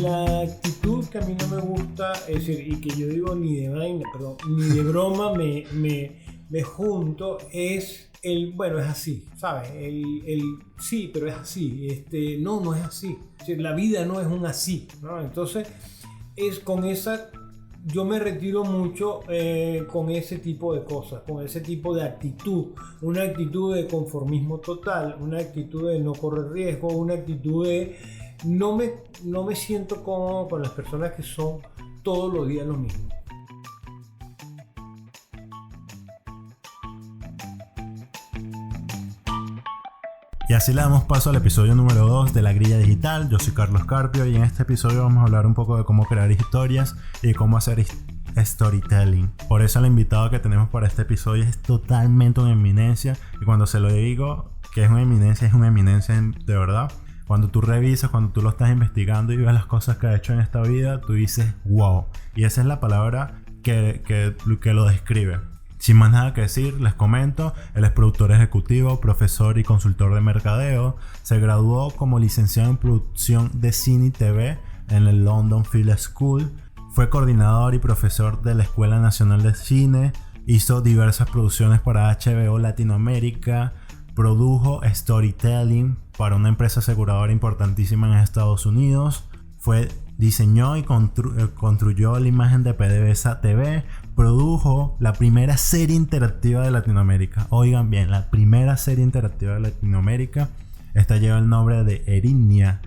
La actitud que a mí no me gusta, es decir, y que yo digo ni de vaina, perdón, ni de broma me junto, es el, bueno, es así, ¿sabes? Sí, pero es así, no es así. Es decir, la vida no es un así, ¿no? Entonces, es con esa, yo me retiro mucho con ese tipo de cosas, con ese tipo de actitud, una actitud de conformismo total, una actitud de no correr riesgo, una actitud de no me siento cómodo con las personas que son todos los días lo mismo. Y así le damos paso al episodio número 2 de La Grilla Digital. Yo soy Carlos Carpio y en este episodio vamos a hablar un poco de cómo crear historias y cómo hacer storytelling. Por eso el invitado que tenemos para este episodio es totalmente una eminencia, y cuando se lo digo que es una eminencia de verdad. Cuando tú revisas, cuando tú lo estás investigando y ves las cosas que ha hecho en esta vida, tú dices wow. Y esa es la palabra que lo describe. Sin más nada que decir, les comento, él es productor ejecutivo, profesor y consultor de mercadeo. Se graduó como licenciado en producción de cine y TV en el London Film School. Fue coordinador y profesor de la Escuela Nacional de Cine. Hizo diversas producciones para HBO Latinoamérica. Produjo storytelling para una empresa aseguradora importantísima en Estados Unidos. Diseñó y construyó la imagen de PDVSA TV. Produjo la primera serie interactiva de Latinoamérica. Oigan bien, la primera serie interactiva de Latinoamérica. Esta lleva el nombre de Erinia.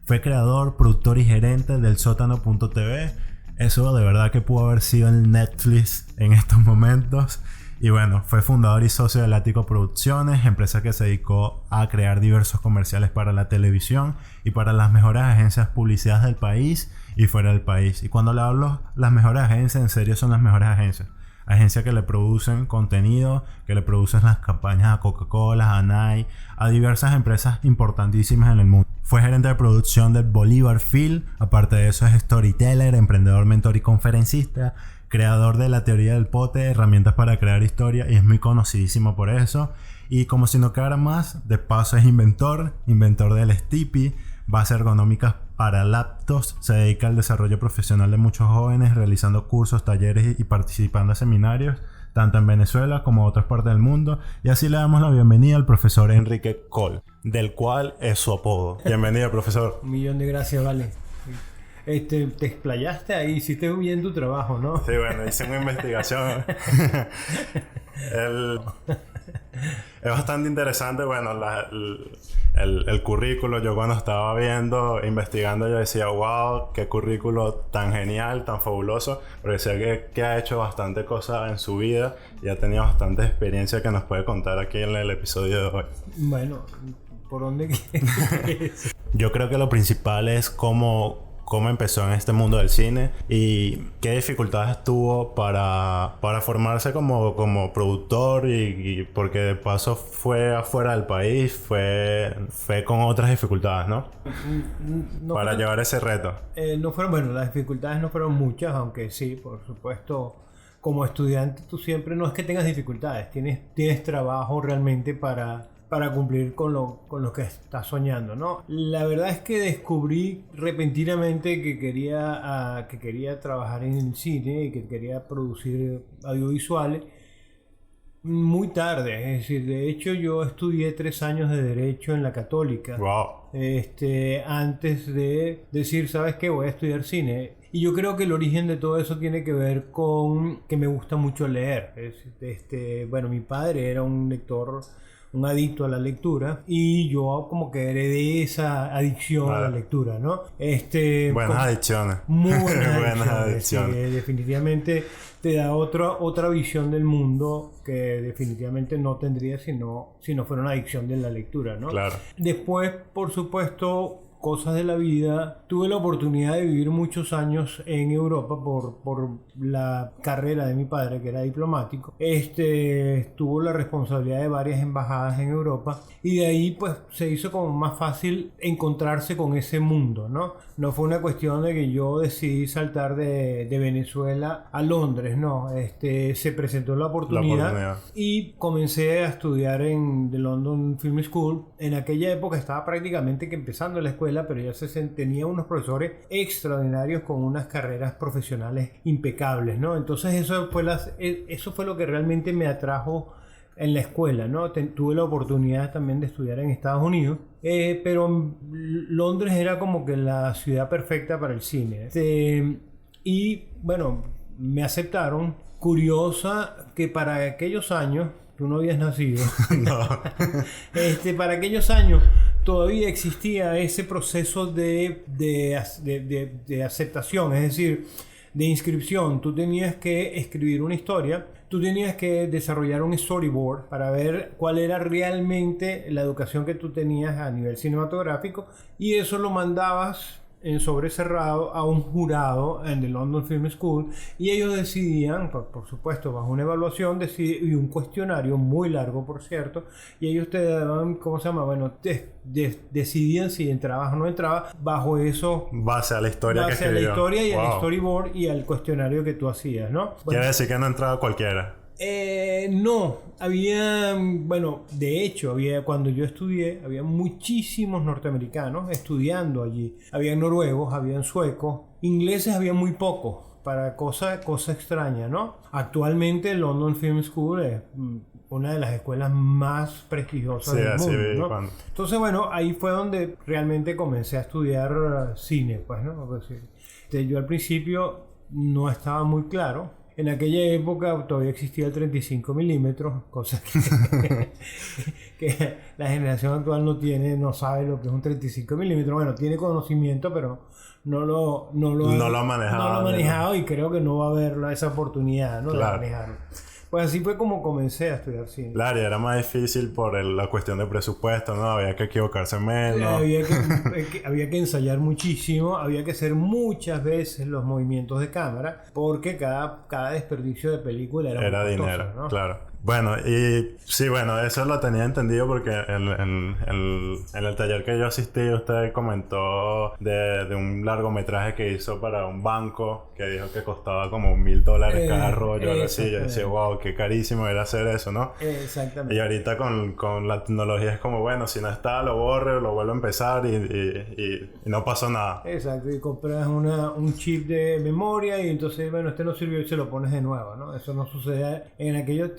Fue creador, productor y gerente del Sótano.tv. Eso de verdad que pudo haber sido el Netflix en estos momentos. Y bueno, fue fundador y socio de Látigo Producciones, empresa que se dedicó a crear diversos comerciales para la televisión y para las mejores agencias de publicidad del país y fuera del país. Y cuando le hablo las mejores agencias, en serio son las mejores agencias. Agencias que le producen contenido, que le producen las campañas a Coca-Cola, a Nike, a diversas empresas importantísimas en el mundo. Fue gerente de producción del Bolívar Film. Aparte de eso es storyteller, emprendedor, mentor y conferencista. Creador de la teoría del pote, herramientas para crear historia, y es muy conocidísimo por eso. Y como si no quedara más, de paso es inventor del Stippy, bases ergonómicas para laptops, se dedica al desarrollo profesional de muchos jóvenes, realizando cursos, talleres y participando en seminarios, tanto en Venezuela como en otras partes del mundo. Y así le damos la bienvenida al profesor Enrique Cole, del cual es su apodo. Bienvenido, profesor. Un millón de gracias, vale. Te explayaste ahí, hiciste bien tu trabajo, ¿no? Sí, bueno, hice una investigación. Es bastante interesante, bueno, el currículo. Yo cuando estaba investigando, yo decía, wow, qué currículo tan genial, tan fabuloso. Porque decía que ha hecho bastante cosas en su vida y ha tenido bastante experiencia que nos puede contar aquí en el episodio de hoy. Bueno, ¿por dónde quieres? Yo creo que lo principal es cómo empezó en este mundo del cine y qué dificultades tuvo para formarse como productor, y porque de paso fue afuera del país, fue con otras dificultades, ¿no? Para llevar ese reto. Las dificultades no fueron muchas, aunque sí, por supuesto, como estudiante tú siempre no es que tengas dificultades, tienes trabajo realmente para cumplir con lo que estás soñando, ¿no? La verdad es que descubrí repentinamente que quería trabajar en el cine y que quería producir audiovisuales muy tarde. Es decir, de hecho yo estudié 3 años de Derecho en la Católica. Wow. Antes de decir, ¿sabes qué? Voy a estudiar cine. Y yo creo que el origen de todo eso tiene que ver con que me gusta mucho leer. Mi padre era un lector, un adicto a la lectura, y yo como que heredé esa adicción a la lectura, ¿no? Buenas adicciones. Muy buenas buenas adicciones. Sí, definitivamente te da otra visión del mundo que definitivamente no tendría si no fuera una adicción de la lectura, ¿no? Claro. Después, por supuesto, cosas de la vida, tuve la oportunidad de vivir muchos años en Europa por la carrera de mi padre, que era diplomático. Tuvo la responsabilidad de varias embajadas en Europa y de ahí pues se hizo como más fácil encontrarse con ese mundo, ¿no? No fue una cuestión de que yo decidí saltar de Venezuela a Londres, no. Se presentó la oportunidad y comencé a estudiar en The London Film School. En aquella época estaba prácticamente que empezando la escuela, pero ya tenía unos profesores extraordinarios con unas carreras profesionales impecables, ¿no? Entonces eso fue lo que realmente me atrajo en la escuela, ¿no? Tuve la oportunidad también de estudiar en Estados Unidos, pero Londres era como que la ciudad perfecta para el cine. Y bueno, me aceptaron. Curiosa que para aquellos años, tú no habías nacido. No. Para aquellos años todavía existía ese proceso de aceptación, es decir, de inscripción. Tú tenías que escribir una historia, tú tenías que desarrollar un storyboard para ver cuál era realmente la educación que tú tenías a nivel cinematográfico, y eso lo mandabas en sobre cerrado a un jurado en The London Film School, y ellos decidían, por supuesto bajo una evaluación y un cuestionario muy largo, por cierto, y ellos te daban, ¿cómo se llama? Bueno, decidían si entrabas o no entrabas bajo eso, base a la historia base que a la escribió. historia y al storyboard y al cuestionario que tú hacías, ¿no? Bueno, Quiere decir que no entraba cualquiera. No, de hecho, cuando yo estudié, había muchísimos norteamericanos estudiando allí. Había noruegos, había suecos, ingleses había muy pocos, para cosa extraña, ¿no? Actualmente el London Film School es una de las escuelas más prestigiosas del mundo, ¿no? Entonces, bueno, ahí fue donde realmente comencé a estudiar cine, pues, ¿no? Yo al principio no estaba muy claro. En aquella época todavía existía el 35 milímetros, cosa que la generación actual no sabe lo que es un 35 milímetros. Bueno, tiene conocimiento, pero no lo ha manejado y creo que no va a haber esa oportunidad, ¿no? Claro. De manejarlo. Pues así fue como comencé a estudiar cine. Claro, y era más difícil por la cuestión de presupuesto, ¿no? Había que equivocarse menos. Había que ensayar muchísimo, había que hacer muchas veces los movimientos de cámara, porque cada desperdicio de película era muy costoso, dinero, ¿no? Claro. Bueno, y sí, eso lo tenía entendido porque en el taller que yo asistí, usted comentó de un largometraje que hizo para un banco que dijo que costaba como $1,000 cada rollo, algo así. Yo decía, wow, qué carísimo era hacer eso, ¿no? Exactamente. Y ahorita con la tecnología es como, bueno, si no está, lo borro, lo vuelvo a empezar y no pasó nada. Exacto, y compras un chip de memoria y entonces, bueno, este no sirvió y se lo pones de nuevo, ¿no? Eso no sucede en aquellos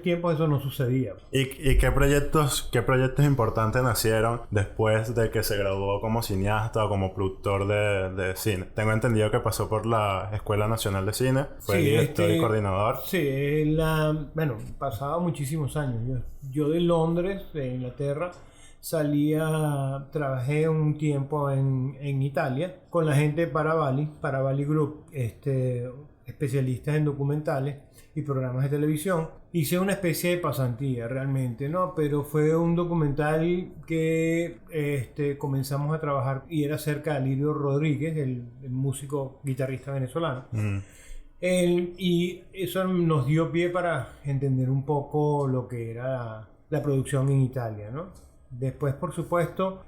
tiempos, eso no sucedía. ¿Y qué proyectos importantes nacieron después de que se graduó como cineasta o como productor de cine? Tengo entendido que pasó por la Escuela Nacional de Cine, fue director y coordinador. Sí, pasaba muchísimos años. Yo de Londres, de Inglaterra, trabajé un tiempo en Italia con la gente de Paravali Group, especialistas en documentales y programas de televisión. Hice una especie de pasantía realmente, ¿no? Pero fue un documental que comenzamos a trabajar y era acerca de Alirio Rodríguez, el músico guitarrista venezolano. Y eso nos dio pie para entender un poco lo que era la producción en Italia, ¿no? Después, por supuesto,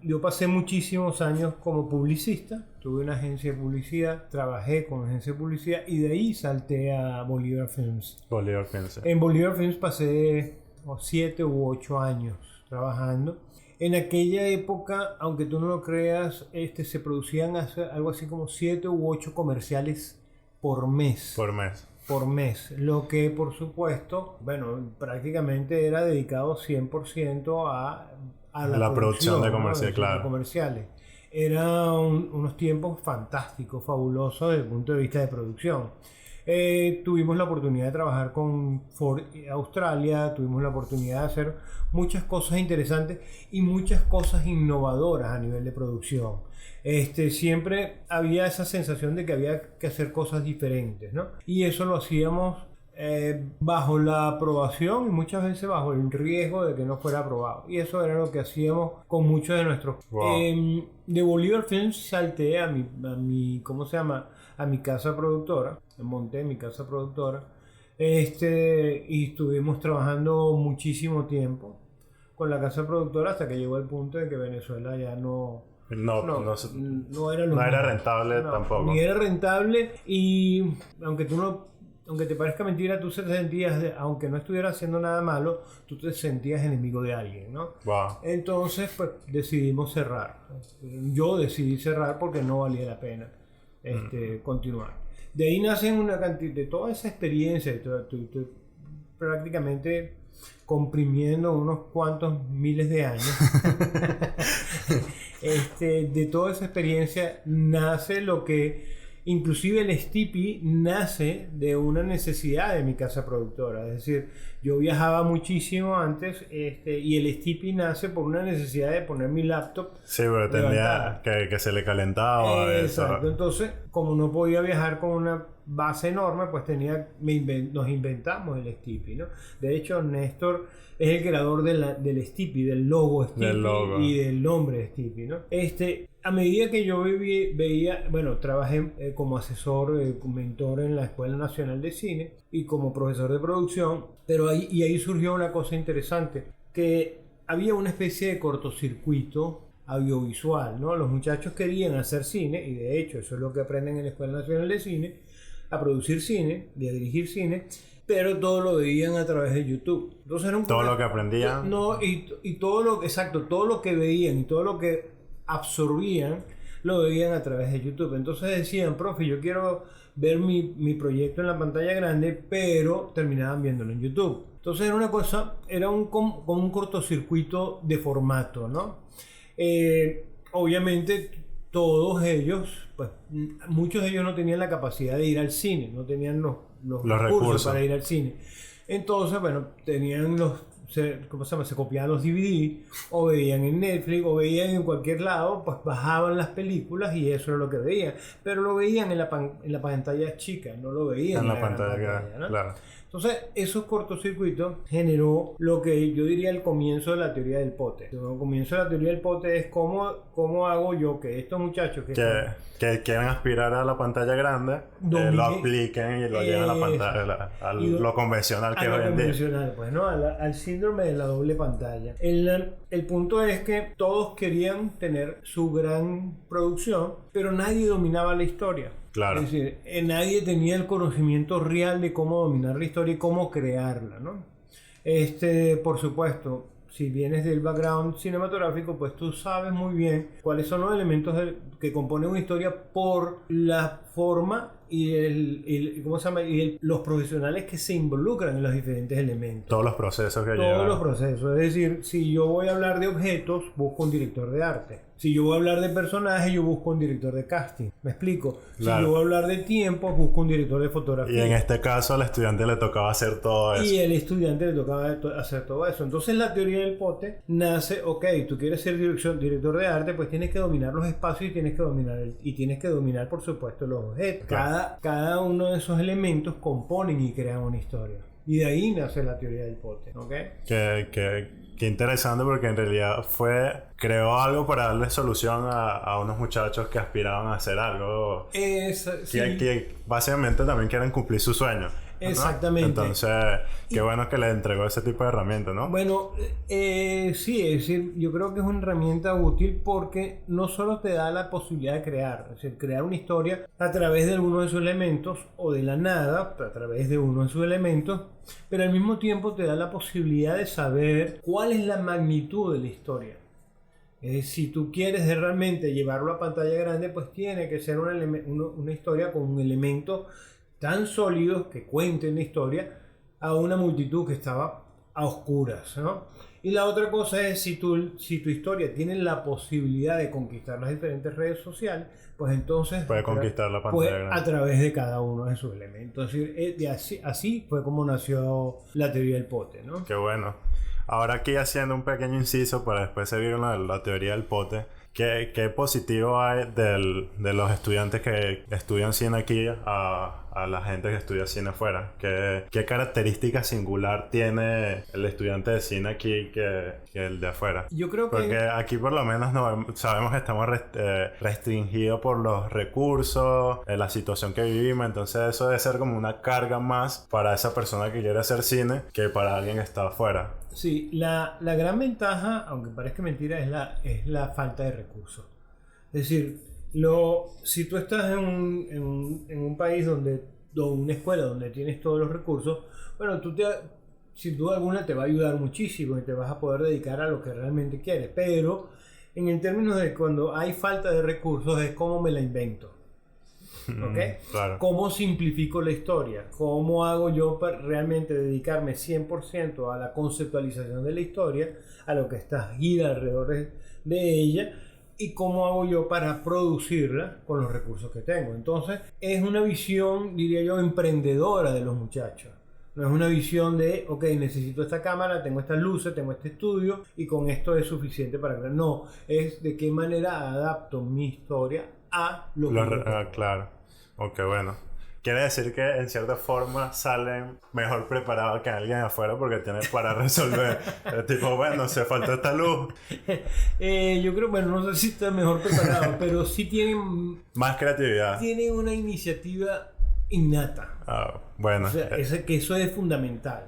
yo pasé muchísimos años como publicista. Tuve una agencia de publicidad, trabajé con agencia de publicidad y de ahí salté a Bolívar Films. Bolívar Films. En Bolívar Films pasé 7 u 8 años trabajando. En aquella época, aunque tú no lo creas, se producían algo así como 7 u 8 comerciales por mes. Por mes, lo que por supuesto, prácticamente era dedicado 100% a la producción de comerciales, ¿no? claro. De comerciales. Eran unos tiempos fantásticos, fabulosos desde el punto de vista de producción. Tuvimos la oportunidad de trabajar con Ford Australia, tuvimos la oportunidad de hacer muchas cosas interesantes y muchas cosas innovadoras a nivel de producción. Siempre había esa sensación de que había que hacer cosas diferentes, ¿no? Y eso lo hacíamos bajo la aprobación y muchas veces bajo el riesgo de que no fuera aprobado. Y eso era lo que hacíamos con muchos de nuestros. Wow. De Bolívar Films salté a mi ¿cómo se llama? A mi casa productora. Monté mi casa productora. Y estuvimos trabajando muchísimo tiempo con la casa productora hasta que llegó el punto de que Venezuela ya no era rentable tampoco. Ni era rentable, y aunque te parezca mentira, tú te sentías, aunque no estuvieras haciendo nada malo, tú te sentías enemigo de alguien, ¿no? Wow. Entonces, pues decidimos cerrar. Yo decidí cerrar porque no valía la pena continuar. De ahí nacen una cantidad de toda esa experiencia, estoy prácticamente comprimiendo unos cuantos miles de años. De toda esa experiencia nace lo que, inclusive el Stipi nace de una necesidad de mi casa productora. Es decir, yo viajaba muchísimo antes, y el Stipi nace por una necesidad de poner mi laptop. Sí, pero tendría que se le calentaba. Exacto. Eso. Entonces, como no podía viajar con una base enorme, pues nos inventamos el Stipi, ¿no? De hecho, Néstor es el creador del Stipi, del logo Stipi y del nombre Stipi, ¿no? A medida que yo veía, bueno, trabajé como asesor, mentor en la Escuela Nacional de Cine y como profesor de producción, pero ahí surgió una cosa interesante, que había una especie de cortocircuito audiovisual, ¿no? Los muchachos querían hacer cine, y de hecho eso es lo que aprenden en la Escuela Nacional de Cine, a producir cine y a dirigir cine, pero todo lo veían a través de YouTube. Entonces era todo lo que aprendían. Y todo lo que veían y todo lo que absorbían lo veían a través de YouTube. Entonces decían, profe, yo quiero ver mi proyecto en la pantalla grande, pero terminaban viéndolo en YouTube. Entonces era como un cortocircuito de formato, ¿no? Obviamente todos ellos, pues muchos de ellos no tenían la capacidad de ir al cine, no tenían los recursos para ir al cine. Entonces, bueno, tenían se copiaban los DVD, o veían en Netflix, o veían en cualquier lado, pues bajaban las películas y eso es lo que veían. Pero lo veían en la pantalla chica, no lo veían en la pantalla, ¿no? Claro. Entonces, esos cortocircuitos generó lo que yo diría el comienzo de la teoría del pote. El comienzo de la teoría del pote es cómo hago yo que estos muchachos que quieren aspirar a la pantalla grande, lo apliquen y lo lleven a la pantalla, lo convencional que es hoy en día. Pues, ¿no? Al síndrome de la doble pantalla. El punto es que todos querían tener su gran producción, pero nadie dominaba la historia. Claro. Es decir, nadie tenía el conocimiento real de cómo dominar la historia y cómo crearla, ¿no? Por supuesto, si vienes del background cinematográfico, pues tú sabes muy bien cuáles son los elementos que componen una historia por la forma y ¿cómo se llama? Y los profesionales que se involucran en los diferentes elementos. Todos los procesos que llevan. Todos los procesos. Es decir, si yo voy a hablar de objetos, busco un director de arte. Si yo voy a hablar de personajes, yo busco un director de casting. ¿Me explico? Claro. Si yo voy a hablar de tiempo, busco un director de fotografía. Y en este caso al estudiante le tocaba hacer todo eso. Y al estudiante le tocaba hacer todo eso. Entonces la teoría del pote nace, ok, tú quieres ser director de arte, pues tienes que dominar los espacios y tienes que dominar, por supuesto, los objetos. Claro. Cada uno de esos elementos componen y crean una historia. Y de ahí nace la teoría del pote, ¿ok? Qué interesante, porque en realidad creó algo para darle solución a unos muchachos que aspiraban a hacer algo. Que básicamente también quieren cumplir su sueño, ¿no? Exactamente. Entonces, qué bueno que le entregó ese tipo de herramientas, ¿no? Bueno, sí, es decir, yo creo que es una herramienta útil porque no solo te da la posibilidad de crear, es decir, crear una historia a través de alguno de sus elementos o de la nada, a través de uno de sus elementos, pero al mismo tiempo te da la posibilidad de saber cuál es la magnitud de la historia. Si tú quieres realmente llevarlo a pantalla grande, pues tiene que ser una historia con un elemento tan sólidos que cuenten la historia a una multitud que estaba a oscuras, ¿no? Y la otra cosa es si tu historia tiene la posibilidad de conquistar las diferentes redes sociales, pues entonces puede conquistar la pantalla grande a través de cada uno de sus elementos. Es decir, así fue como nació la teoría del pote, ¿no? Qué bueno. Ahora aquí haciendo un pequeño inciso para después seguir con la teoría del pote. ¿Qué positivo hay de los estudiantes que estudian cine aquí a a la gente que estudia cine afuera? ¿Qué característica singular tiene el estudiante de cine aquí que el de afuera? Yo creo que... Porque aquí por lo menos sabemos que estamos restringidos por los recursos, la situación que vivimos, entonces eso debe ser como una carga más para esa persona que quiere hacer cine que para alguien que está afuera. Sí, la gran ventaja, aunque parezca mentira, es la falta de recursos. Es decir, si tú estás en un país o una escuela donde tienes todos los recursos, bueno, sin duda alguna te va a ayudar muchísimo y te vas a poder dedicar a lo que realmente quieres. Pero en el término de cuando hay falta de recursos es cómo me la invento. ¿Okay? Claro. ¿Cómo simplifico la historia? ¿Cómo hago yo para realmente dedicarme 100% a la conceptualización de la historia, a lo que está gira alrededor de ella? ¿Y cómo hago yo para producirla con los recursos que tengo? Entonces, es una visión, diría yo, emprendedora de los muchachos. No es una visión de, ok, necesito esta cámara, tengo estas luces, tengo este estudio y con esto es suficiente para crear. No, es de qué manera adapto mi historia a lo que... Claro. Ok, bueno. Quiere decir que en cierta forma salen mejor preparados que alguien afuera porque tienen para resolver. Tipo, bueno, se faltó esta luz. Yo creo, bueno, no sé si está mejor preparado, pero sí tienen... Más creatividad. Tienen una iniciativa innata. Bueno. O sea, que eso es fundamental.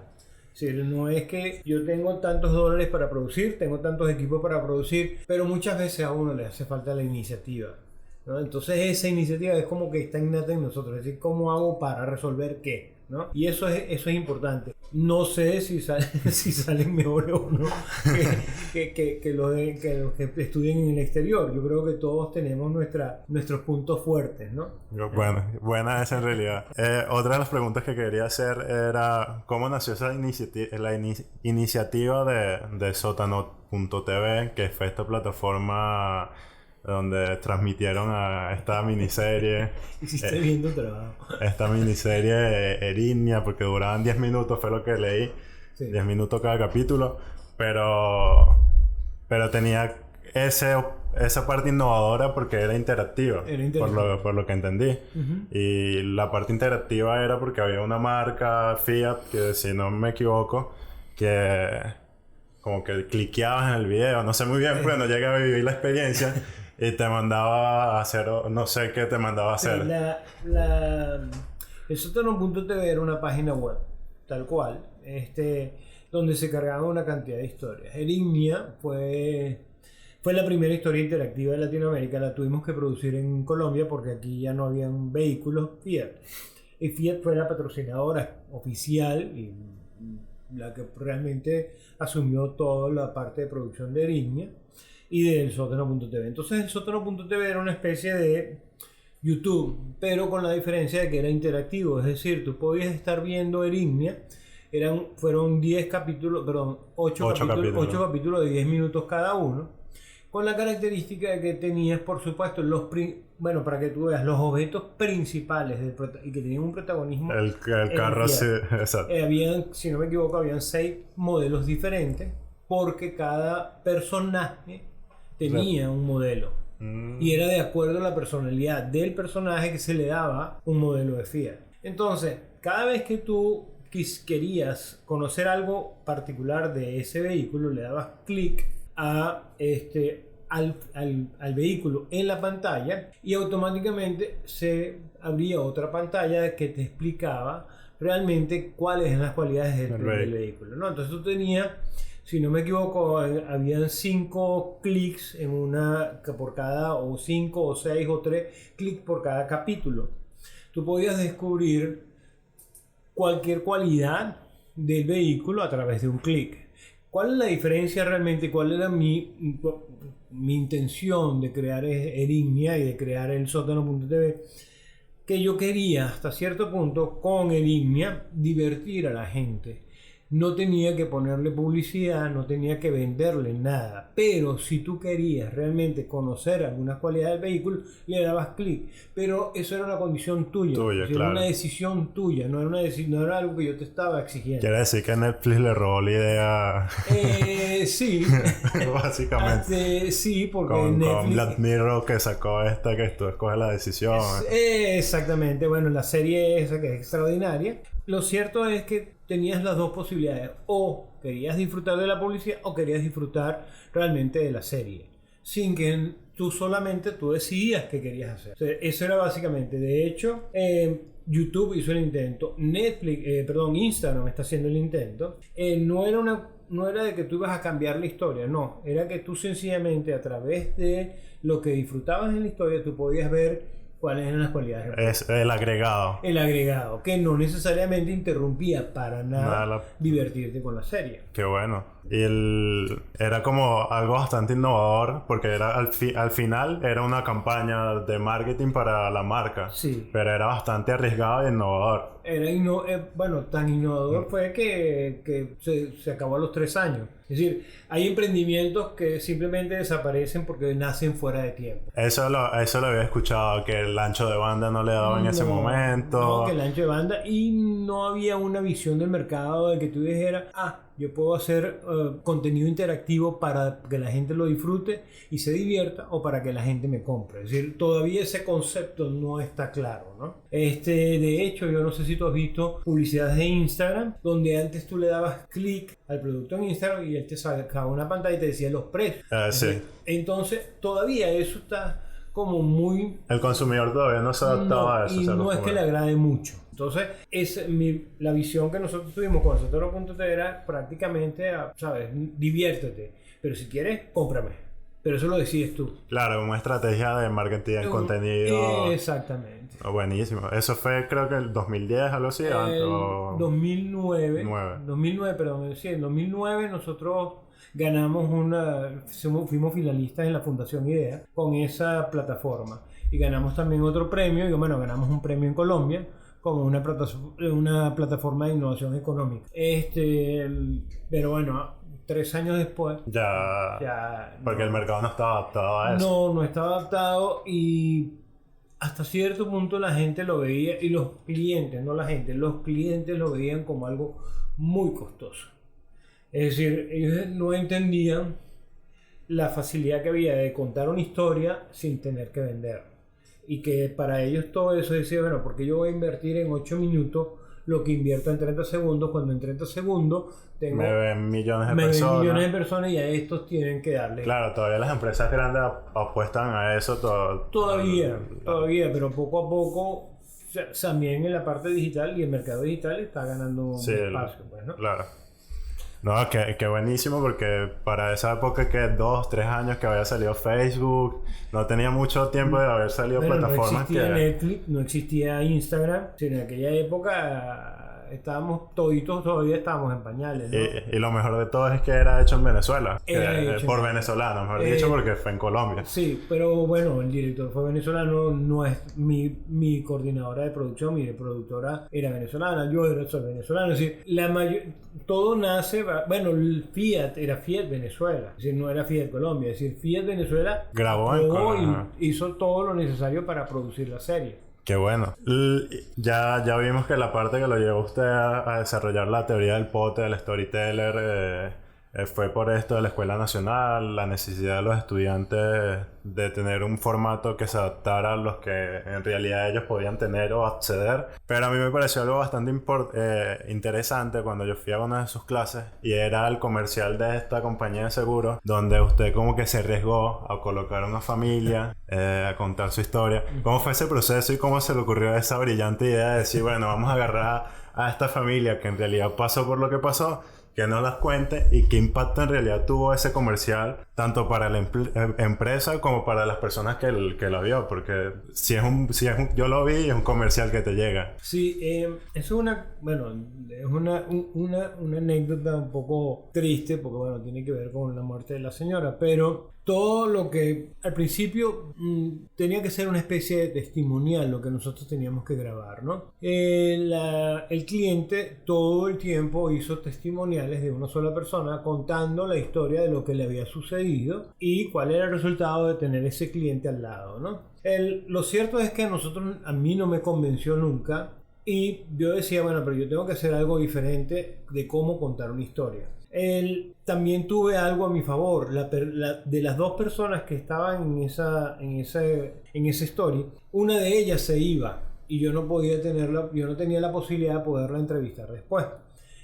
Es decir, no es que yo tengo tantos dólares para producir, tengo tantos equipos para producir, pero muchas veces a uno le hace falta la iniciativa, ¿no? Entonces esa iniciativa es como que está innata en nosotros, es decir, ¿cómo hago para resolver qué? ¿No? Y eso es importante. No sé si salen mejores o no que los que estudian en el exterior. Yo creo que todos tenemos nuestros puntos fuertes, ¿no? Bueno, buena esa en realidad. Otra de las preguntas que quería hacer era ¿cómo nació esa iniciativa de Sótano.tv, que fue esta plataforma donde transmitieron a esta miniserie? Hiciste bien tu trabajo. Esta miniserie Erinia, porque duraban 10 minutos, fue lo que leí. Sí. 10 minutos cada capítulo. Pero tenía esa parte innovadora porque era interactiva. Por lo que entendí. Uh-huh. Y la parte interactiva era porque había una marca, Fiat, que si no me equivoco, que como que cliqueabas en el video. No sé muy bien, porque no llegué a vivir la experiencia. Y te mandaba a hacer, no sé qué te mandaba a hacer. El Sótano.tv era una página web, tal cual, donde se cargaba una cantidad de historias. Erinia fue la primera historia interactiva de Latinoamérica. La tuvimos que producir en Colombia porque aquí ya no habían vehículos Fiat. Y Fiat fue la patrocinadora oficial y la que realmente asumió toda la parte de producción de Erinia y del Sótano.tv. Entonces el Sótano.tv era una especie de YouTube, pero con la diferencia de que era interactivo, es decir, tú podías estar viendo Erinia, fueron 8 capítulos de 10 minutos cada uno, con la característica de que tenías, por supuesto, para que tú veas los objetos principales y que tenían un protagonismo. El carro, sí, exacto. Si no me equivoco, habían 6 modelos diferentes, porque cada personaje tenía un modelo. Y era de acuerdo a la personalidad del personaje que se le daba un modelo de Fiat. Entonces, cada vez que tú querías conocer algo particular de ese vehículo, le dabas clic al vehículo en la pantalla y automáticamente se abría otra pantalla que te explicaba realmente cuáles eran las cualidades del vehículo, ¿no? Entonces tú tenías, si no me equivoco, habían 5 clics por cada, o 5 o 6 o 3 clics por cada capítulo. Tú podías descubrir cualquier cualidad del vehículo a través de un clic. ¿Cuál es la diferencia realmente? ¿Cuál era mi intención de crear Erinia y de crear el Sótano.tv? Que yo quería, hasta cierto punto, con Erinia, divertir a la gente. no tenía que ponerle publicidad, no tenía que venderle nada. Pero si tú querías realmente conocer algunas cualidades del vehículo, le dabas clic. Pero eso era una condición tuya. Tuya, Era claro. una decisión tuya, no era algo que yo te estaba exigiendo. Quiere decir que Netflix le robó la idea. Sí. Básicamente. Sí, porque Con Netflix... Black Mirror que sacó que tú escoges la decisión. Exactamente, bueno, la serie esa que es extraordinaria. Lo cierto es que tenías las dos posibilidades: o querías disfrutar de la publicidad o querías disfrutar realmente de la serie, sin que tú decidías qué querías hacer. O sea, eso era básicamente. De hecho, YouTube hizo el intento, Instagram está haciendo el intento. No era de que tú ibas a cambiar la historia, no, era que tú sencillamente, a través de lo que disfrutabas en la historia, tú podías ver cuáles eran las cualidades. Es el agregado. El agregado, que no necesariamente interrumpía para nada divertirte con la serie. Qué bueno. Y era como algo bastante innovador, porque era al final era una campaña de marketing para la marca. Sí. Pero era bastante arriesgado e innovador. Tan innovador fue que se acabó a los 3 años. Es decir, hay emprendimientos que simplemente desaparecen porque nacen fuera de tiempo. Eso lo había escuchado, que el ancho de banda no le daba en ese momento. No, que el ancho de banda, y no había una visión del mercado de que tú dijeras, yo puedo hacer contenido interactivo para que la gente lo disfrute y se divierta, o para que la gente me compre. Es decir, todavía ese concepto no está claro, ¿no? De hecho, yo no sé si tú has visto publicidades de Instagram, donde antes tú le dabas clic al producto en Instagram y él te sacaba una pantalla y te decía los precios. Sí. Entonces, todavía eso está como muy... El consumidor todavía no se adaptaba a eso. Y no es que le agrade mucho. Entonces, la visión que nosotros tuvimos con Sotero.t era prácticamente, ¿sabes? Diviértete. Pero si quieres, cómprame. Pero eso lo decides tú. Claro, una estrategia de marketing en contenido. Exactamente. Buenísimo. Eso fue, creo que el 2010, algo así. 2009. 2009, perdón. Sí, en 2009 nosotros ganamos fuimos finalistas en la Fundación IDEA con esa plataforma. Y ganamos también otro premio. Y bueno, ganamos un premio en Colombia como una plataforma de innovación económica. Pero bueno, 3 años después ya porque el mercado no estaba adaptado a eso. No estaba adaptado, y hasta cierto punto la gente lo veía, y los clientes, no la gente, los clientes lo veían como algo muy costoso. Es decir, ellos no entendían la facilidad que había de contar una historia sin tener que vender. Y que para ellos todo eso decía, bueno, porque yo voy a invertir en 8 minutos lo que invierto en 30 segundos, cuando en 30 segundos me ven millones de personas y a estos tienen que darle. Claro, todavía las empresas grandes apuestan a eso. Todavía, pero poco a poco, también en la parte digital y el mercado digital está ganando un espacio, pues, ¿no? Claro. No, que buenísimo, porque para esa época, que 2, 3 años que había salido Facebook, no tenía mucho tiempo de haber salido plataformas. No existía Netflix, no existía Instagram. En aquella época todavía estábamos en pañales, ¿no? Y lo mejor de todo es que era hecho en Venezuela. Por venezolanos, mejor dicho, porque fue en Colombia. Sí, pero bueno, el director fue venezolano, no es mi coordinadora de producción, mi productora era venezolana, soy venezolano. Es decir, todo nace, bueno, el Fiat era Fiat Venezuela, es decir, no era Fiat Colombia, es decir, Fiat Venezuela grabó en Colombia y hizo todo lo necesario para producir la serie. Qué bueno. Ya vimos que la parte que lo llevó usted a desarrollar la teoría del pote, del storyteller, fue por esto de la Escuela Nacional, la necesidad de los estudiantes de tener un formato que se adaptara a los que en realidad ellos podían tener o acceder. Pero a mí me pareció algo bastante interesante cuando yo fui a una de sus clases, y era el comercial de esta compañía de seguros, donde usted como que se arriesgó a colocar a una familia, a contar su historia. ¿Cómo fue ese proceso y cómo se le ocurrió esa brillante idea de decir, bueno, vamos a agarrar a esta familia que en realidad pasó por lo que pasó, que nos las cuente y qué impacto en realidad tuvo ese comercial, tanto para la empresa como para las personas que lo vio, porque yo lo vi y es un comercial que te llega. Sí, eso es una anécdota un poco triste, porque bueno, tiene que ver con la muerte de la señora, pero todo lo que al principio tenía que ser una especie de testimonial, lo que nosotros teníamos que grabar, ¿no? El cliente todo el tiempo hizo testimoniales de una sola persona contando la historia de lo que le había sucedido y cuál era el resultado de tener ese cliente al lado, ¿no? Lo cierto es que a mí no me convenció nunca y yo decía, bueno, pero yo tengo que hacer algo diferente de cómo contar una historia. También tuve algo a mi favor. De las dos personas que estaban en esa story, una de ellas se iba y yo no tenía la posibilidad de poderla entrevistar después.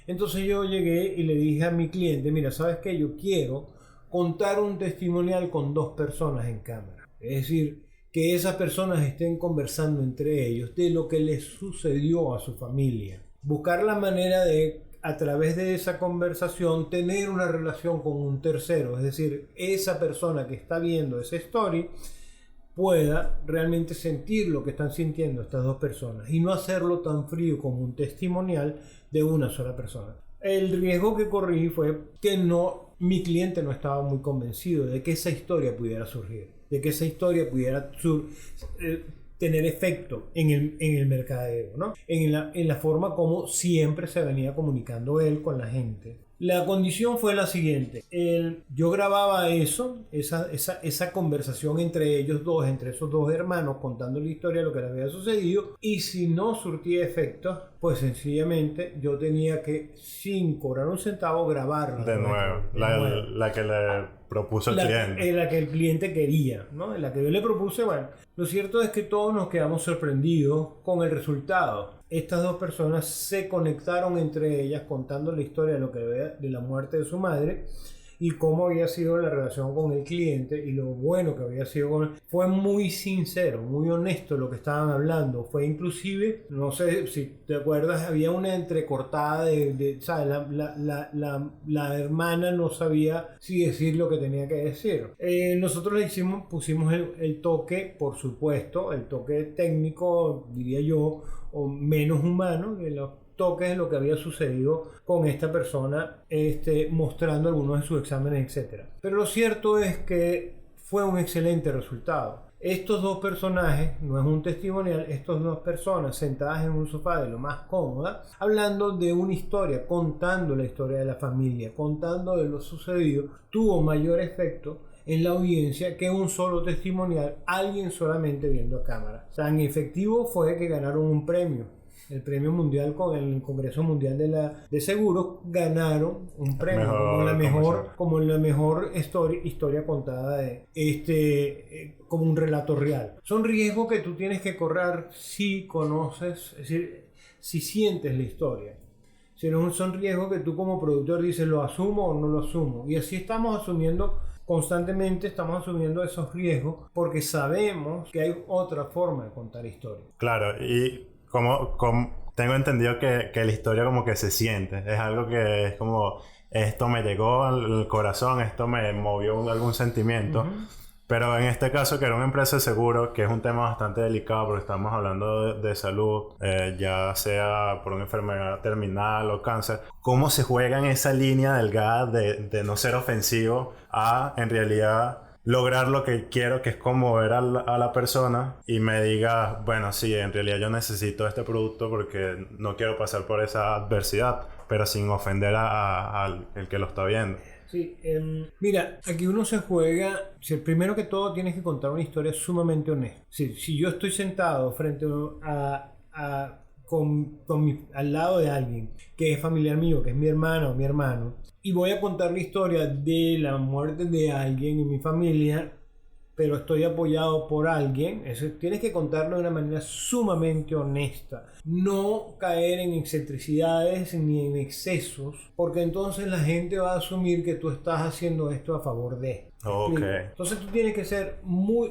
Entonces yo llegué y le dije a mi cliente, mira, ¿sabes qué? Yo quiero contar un testimonial con dos personas en cámara. Es decir, que esas personas estén conversando entre ellos de lo que les sucedió a su familia. Buscar la manera de, a través de esa conversación, tener una relación con un tercero, es decir, esa persona que está viendo esa story pueda realmente sentir lo que están sintiendo estas dos personas y no hacerlo tan frío como un testimonial de una sola persona. El riesgo que corrí fue que mi cliente no estaba muy convencido de que esa historia pudiera surgir, de que esa historia pudiera tener efecto en el mercadeo, ¿no? En la forma como siempre se venía comunicando él con la gente. La condición fue la siguiente. Yo grababa esa conversación entre ellos dos, entre esos dos hermanos, contando la historia de lo que les había sucedido. Y si no surtía efectos, pues sencillamente yo tenía que, sin cobrar un centavo, grabarla. De nuevo. La que le propuso el cliente. La que el cliente quería, ¿no? La que yo le propuse, bueno. Lo cierto es que todos nos quedamos sorprendidos con el resultado. Estas dos personas se conectaron entre ellas contando la historia de la muerte de su madre y cómo había sido la relación con el cliente y lo bueno que había sido con él. Fue muy sincero, muy honesto lo que estaban hablando. Fue inclusive, no sé si te acuerdas, había una entrecortada ¿sabes? La hermana no sabía si decir lo que tenía que decir. Nosotros pusimos el toque, por supuesto, el toque técnico, diría yo, o menos humano, de los toques de lo que había sucedido con esta persona, mostrando algunos de sus exámenes, etc. Pero lo cierto es que fue un excelente resultado. Estos dos personajes, no es un testimonial, estas dos personas sentadas en un sofá de lo más cómoda, hablando de una historia, contando la historia de la familia, contando de lo sucedido, tuvo mayor efecto en la audiencia que un solo testimonial, alguien solamente viendo a cámara. Tan efectivo fue que ganaron un premio. El premio mundial con el Congreso Mundial de Seguros, ganaron un premio como la mejor historia contada como un relato real. Son riesgos que tú tienes que correr si conoces, es decir, si sientes la historia. Si no, son riesgos que tú como productor dices, ¿lo asumo o no lo asumo? Y así constantemente estamos asumiendo esos riesgos porque sabemos que hay otra forma de contar historias. Claro, y como tengo entendido que la historia como que se siente, es algo que es como, esto me llegó al corazón, esto me movió algún sentimiento. Pero en este caso, que era una empresa de seguro, que es un tema bastante delicado porque estamos hablando de salud, ya sea por una enfermedad terminal o cáncer, ¿cómo se juega en esa línea delgada de no ser ofensivo a, en realidad, lograr lo que quiero, que es conmover a la persona y me diga, bueno, sí, en realidad yo necesito este producto porque no quiero pasar por esa adversidad, pero sin ofender al que lo está viendo? Sí, mira, aquí uno se juega, primero que todo tienes que contar una historia sumamente honesta. Si yo estoy sentado frente al lado de alguien que es familiar mío, que es mi hermana o mi hermano, y voy a contar la historia de la muerte de alguien en mi familia, pero estoy apoyado por alguien, tienes que contarlo de una manera sumamente honesta. No caer en excentricidades ni en excesos, porque entonces la gente va a asumir que tú estás haciendo esto a favor de. Okay. Entonces tú tienes que ser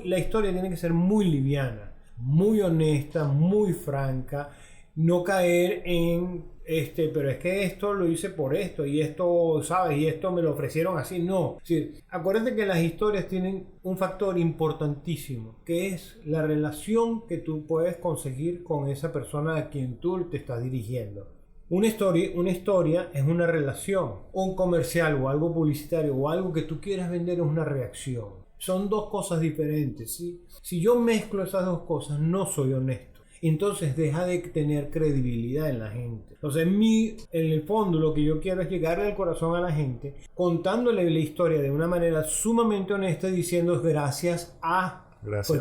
la historia tiene que ser muy liviana, muy honesta, muy franca. No caer en pero es que esto lo hice por esto, y esto, ¿sabes? Y esto me lo ofrecieron así. No. Sí, acuérdate que las historias tienen un factor importantísimo, que es la relación que tú puedes conseguir con esa persona a quien tú te estás dirigiendo. Una historia es una relación. Un comercial o algo publicitario o algo que tú quieras vender es una reacción. Son dos cosas diferentes, ¿sí? Si yo mezclo esas dos cosas, no soy honesto. Entonces deja de tener credibilidad en la gente. Entonces en el fondo lo que yo quiero es llegarle al corazón a la gente, contándole la historia de una manera sumamente honesta, diciendo gracias a... Gracias,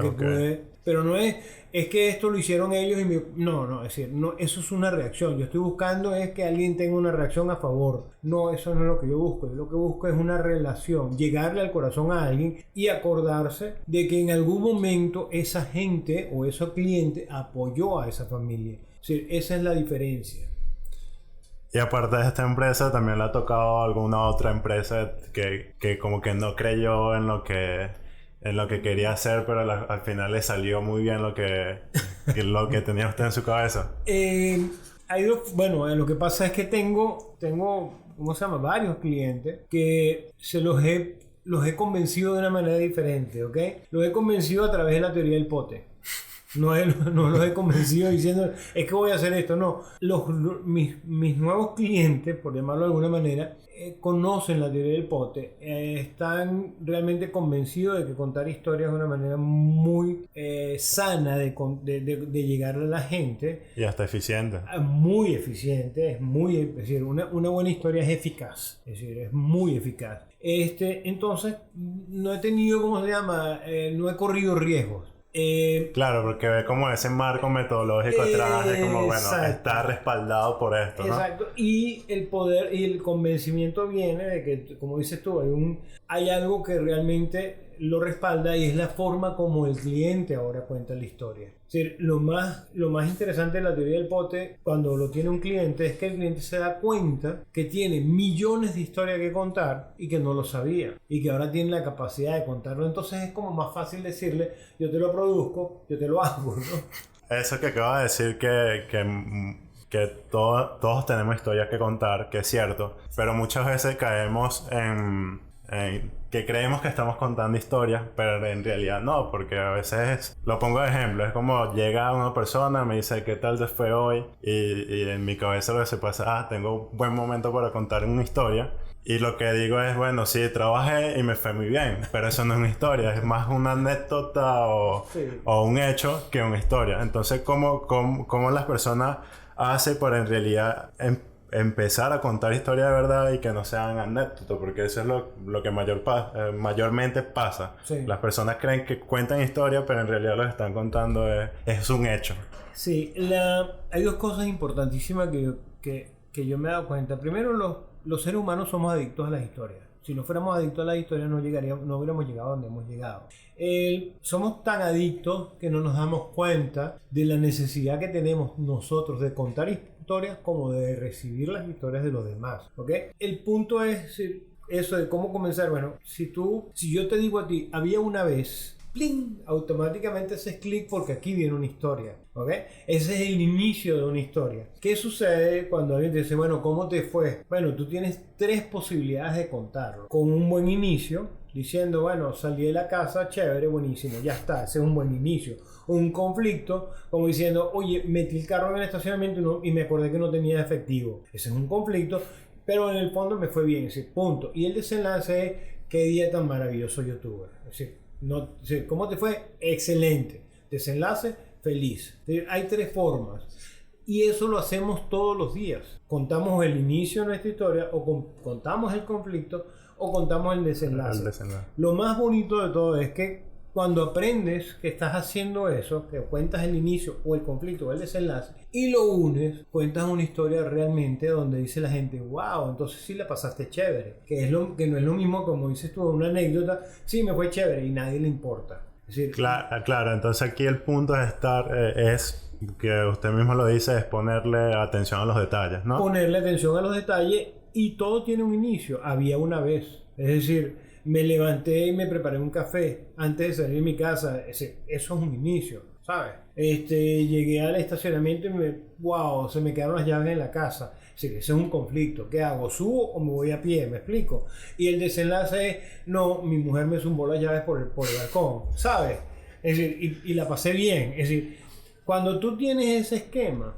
pero no es que esto lo hicieron ellos y no, es decir, no, eso es una reacción. Yo estoy buscando es que alguien tenga una reacción a favor. No, eso no es lo que yo busco. Yo lo que busco es una relación, llegarle al corazón a alguien y acordarse de que en algún momento esa gente o ese cliente apoyó a esa familia. Es decir, esa es la diferencia. Y aparte de esta empresa, también le ha tocado alguna otra empresa que como que no creyó en lo que quería hacer, pero al final le salió muy bien lo que tenía usted en su cabeza. Lo que pasa es que tengo, ¿cómo se llama? Varios clientes que los he convencido de una manera diferente, ¿ok? Los he convencido a través de la teoría del pote. No los he convencido diciendo, es que voy a hacer esto. No, mis nuevos clientes, por llamarlo de alguna manera, conocen la teoría del pote, están realmente convencidos de que contar historias es una manera muy sana de llegarle a la gente. Y hasta eficiente. Muy eficiente, es decir, una buena historia es eficaz, es decir, es muy eficaz. Entonces, no he tenido, ¿cómo se llama? No he corrido riesgos. Claro, porque ve como ese marco metodológico atrás de como, bueno, está respaldado por esto, ¿no? Exacto, y el poder y el convencimiento viene de que, como dices tú, hay algo que realmente lo respalda, y es la forma como el cliente ahora cuenta la historia. Es decir, lo más interesante de la teoría del pote, cuando lo tiene un cliente, es que el cliente se da cuenta que tiene millones de historias que contar y que no lo sabía, y que ahora tiene la capacidad de contarlo. Entonces es como más fácil decirle, yo te lo produzco, yo te lo hago, ¿no? Eso que acaba de decir que todos tenemos historias que contar, que es cierto, pero muchas veces caemos en que creemos que estamos contando historias, pero en realidad no, porque a veces, lo pongo de ejemplo, es como llega una persona, me dice ¿qué tal te fue hoy? Y en mi cabeza lo que se pasa, tengo un buen momento para contar una historia, y lo que digo es, bueno, sí, trabajé y me fue muy bien, pero eso no es una historia, es más una anécdota o un hecho que una historia. Entonces, ¿cómo las personas hacen para en realidad empezar a contar historias de verdad y que no sean anécdotas? Porque eso es lo que mayormente pasa. Sí. Las personas creen que cuentan historias, pero en realidad lo que están contando es un hecho. Sí, hay dos cosas importantísimas que yo me he dado cuenta. Primero, los seres humanos somos adictos a las historias. Si no fuéramos adictos a las historias, no hubiéramos llegado a donde hemos llegado. Somos tan adictos que no nos damos cuenta de la necesidad que tenemos nosotros de contar historias como de recibir las historias de los demás, ¿ok? El punto es eso de cómo comenzar. Bueno, si yo te digo a ti, había una vez, ¡pling!, automáticamente haces clic porque aquí viene una historia, ¿ok? Ese es el inicio de una historia. ¿Qué sucede cuando alguien te dice, bueno, ¿cómo te fue? Bueno, tú tienes 3 posibilidades de contarlo. Con un buen inicio, diciendo, bueno, salí de la casa, chévere, buenísimo, ya está, ese es un buen inicio. Un conflicto, como diciendo, oye, metí el carro en el estacionamiento y me acordé que no tenía efectivo. Ese es un conflicto, pero en el fondo me fue bien, ese punto. Y el desenlace es, qué día tan maravilloso yo tuve. Es decir, ¿cómo te fue? Excelente. Desenlace, feliz. Es decir, hay 3 formas. Y eso lo hacemos todos los días. Contamos el inicio de nuestra historia, o contamos el conflicto, o contamos el desenlace. Lo más bonito de todo es que cuando aprendes que estás haciendo eso, que cuentas el inicio o el conflicto o el desenlace y lo unes, cuentas una historia realmente donde dice la gente, wow, entonces sí la pasaste chévere, que no es lo mismo como dices tú, una anécdota, sí me fue chévere y nadie le importa. Es decir, claro, entonces aquí el punto de estar es que usted mismo lo dice, es ponerle atención a los detalles, ¿no? Ponerle atención a los detalles, y todo tiene un inicio. Había una vez, es decir, me levanté y me preparé un café antes de salir de mi casa. Eso es un inicio. ¿sabes? Llegué al estacionamiento y wow, se me quedaron las llaves en la casa. Sí, ese es un conflicto. ¿Qué hago? ¿Subo o me voy a pie? ¿Me explico? Y el desenlace es, no, mi mujer me zumbó las llaves por el balcón, ¿sabes? Es decir, y la pasé bien. Es decir, cuando tú tienes ese esquema,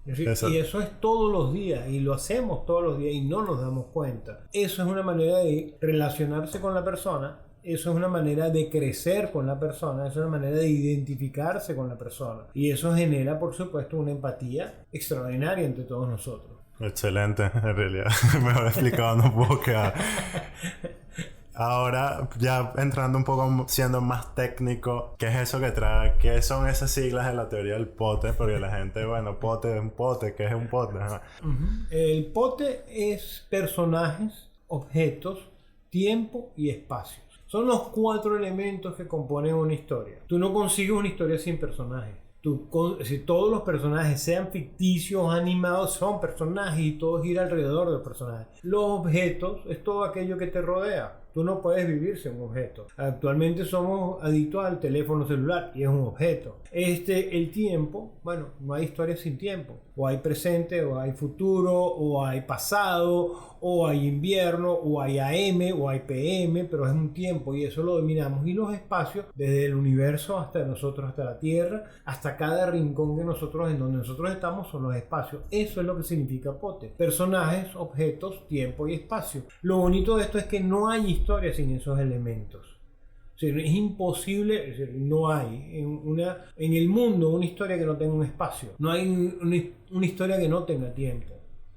es decir, y eso es todos los días, y lo hacemos todos los días y no nos damos cuenta. Eso es una manera de relacionarse con la persona, eso es una manera de crecer con la persona, eso es una manera de identificarse con la persona. Y eso genera, por supuesto, una empatía extraordinaria entre todos nosotros. Excelente, en realidad. Mejor explicado no puedo quedar. Ahora, ya entrando un poco, siendo más técnico, ¿qué es eso que trae? ¿Qué son esas siglas de la teoría del pote? Porque la gente, bueno, pote es un pote, ¿qué es un pote? El pote es personajes, objetos, tiempo y espacios. Son los 4 elementos que componen una historia. Tú no consigues una historia sin personajes. Si todos los personajes, sean ficticios, animados, son personajes y todo gira alrededor de los personajes. Los objetos es todo aquello que te rodea. Tú no puedes vivir sin un objeto. Actualmente somos adictos al teléfono celular y es un objeto. El tiempo, bueno, no hay historia sin tiempo. O hay presente, o hay futuro, o hay pasado, o hay invierno, o hay AM, o hay PM, pero es un tiempo y eso lo dominamos. Y los espacios, desde el universo hasta nosotros, hasta la Tierra, hasta cada rincón de nosotros, en donde nosotros estamos, son los espacios. Eso es lo que significa pote. Personajes, objetos, tiempo y espacio. Lo bonito de esto es que no hay historia sin esos elementos. O sea, es imposible, no hay en el mundo una historia que no tenga un espacio. No hay una historia que no tenga tiempo.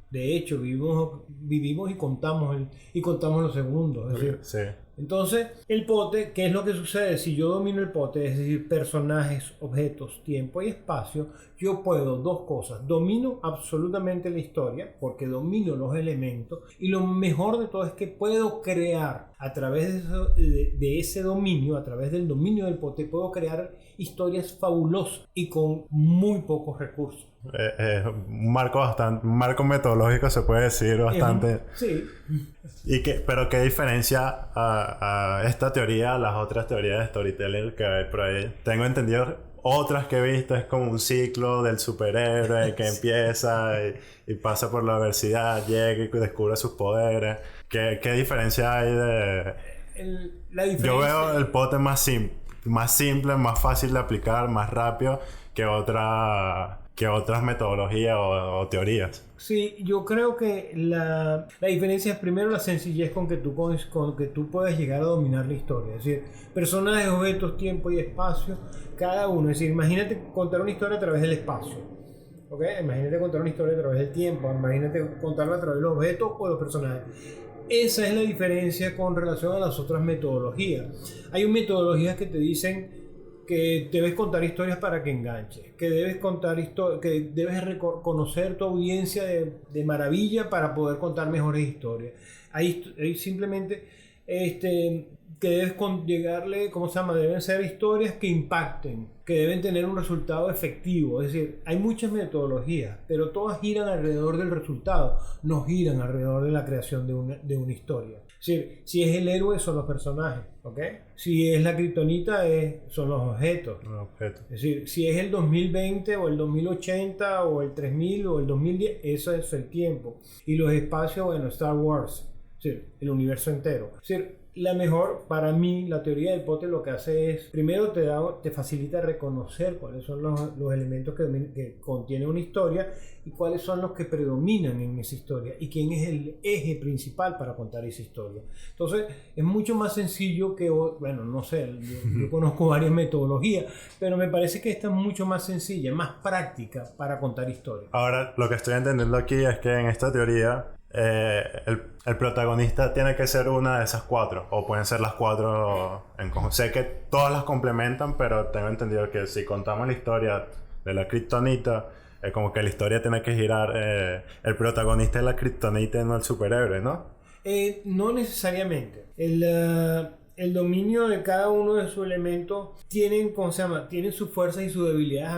De hecho, vivimos y contamos los segundos. Es decir, sí. Entonces, el pote, ¿qué es lo que sucede? Si yo domino el pote, es decir, personajes, objetos, tiempo y espacio, yo puedo 2 cosas. Domino absolutamente la historia, porque domino los elementos, y lo mejor de todo es que puedo crear, a través de ese dominio, a través del dominio del pote, puedo crear historias fabulosas y con muy pocos recursos. Un marco metodológico, se puede decir, bastante. Sí. Pero ¿qué diferencia a esta teoría a las otras teorías de storytelling que hay por ahí? Tengo entendido, otras que he visto es como un ciclo del superhéroe que empieza y pasa por la adversidad, llega y descubre sus poderes. ¿Qué diferencia hay La diferencia... Yo veo el pote más simple, más fácil de aplicar, más rápido que otras metodologías o teorías. Sí, yo creo que la diferencia es primero la sencillez con que tú puedes llegar a dominar la historia. Es decir, personajes, objetos, tiempo y espacio, cada uno. Es decir, imagínate contar una historia a través del espacio. ¿Ok? Imagínate contar una historia a través del tiempo. Imagínate contarla a través de los objetos o de los personajes. Esa es la diferencia con relación a las otras metodologías. Hay metodologías que te dicen que debes contar historias para que enganches, que debes que debes conocer tu audiencia de maravilla para poder contar mejores historias. Ahí simplemente que debes llegarle, ¿cómo se llama? Deben ser historias que impacten, que deben tener un resultado efectivo. Es decir, hay muchas metodologías, pero todas giran alrededor del resultado, no giran alrededor de la creación de una historia. Es decir, si es el héroe, son los personajes, ¿ok? Si es la kriptonita, son los objetos. Es decir, si es el 2020 o el 2080 o el 3000 o el 2010, eso es el tiempo. Y los espacios, bueno, Star Wars, es decir, el universo entero. Es decir, para mí, la teoría del pote lo que hace es, primero te facilita reconocer cuáles son los elementos que contiene una historia y cuáles son los que predominan en esa historia y quién es el eje principal para contar esa historia. Entonces, es mucho más sencillo que, bueno, no sé, yo conozco varias metodologías, pero me parece que esta es mucho más sencilla, más práctica para contar historias. Ahora, lo que estoy entendiendo aquí es que en esta teoría el protagonista tiene que ser una de esas 4 o pueden ser las 4 en conjunto. Sé que todas las complementan, pero tengo entendido que si contamos la historia de la kriptonita, es como que la historia tiene que girar, el protagonista es la kriptonita y no el superhéroe, ¿no? No necesariamente. El dominio de cada uno de sus elementos tienen sus fuerzas y sus debilidades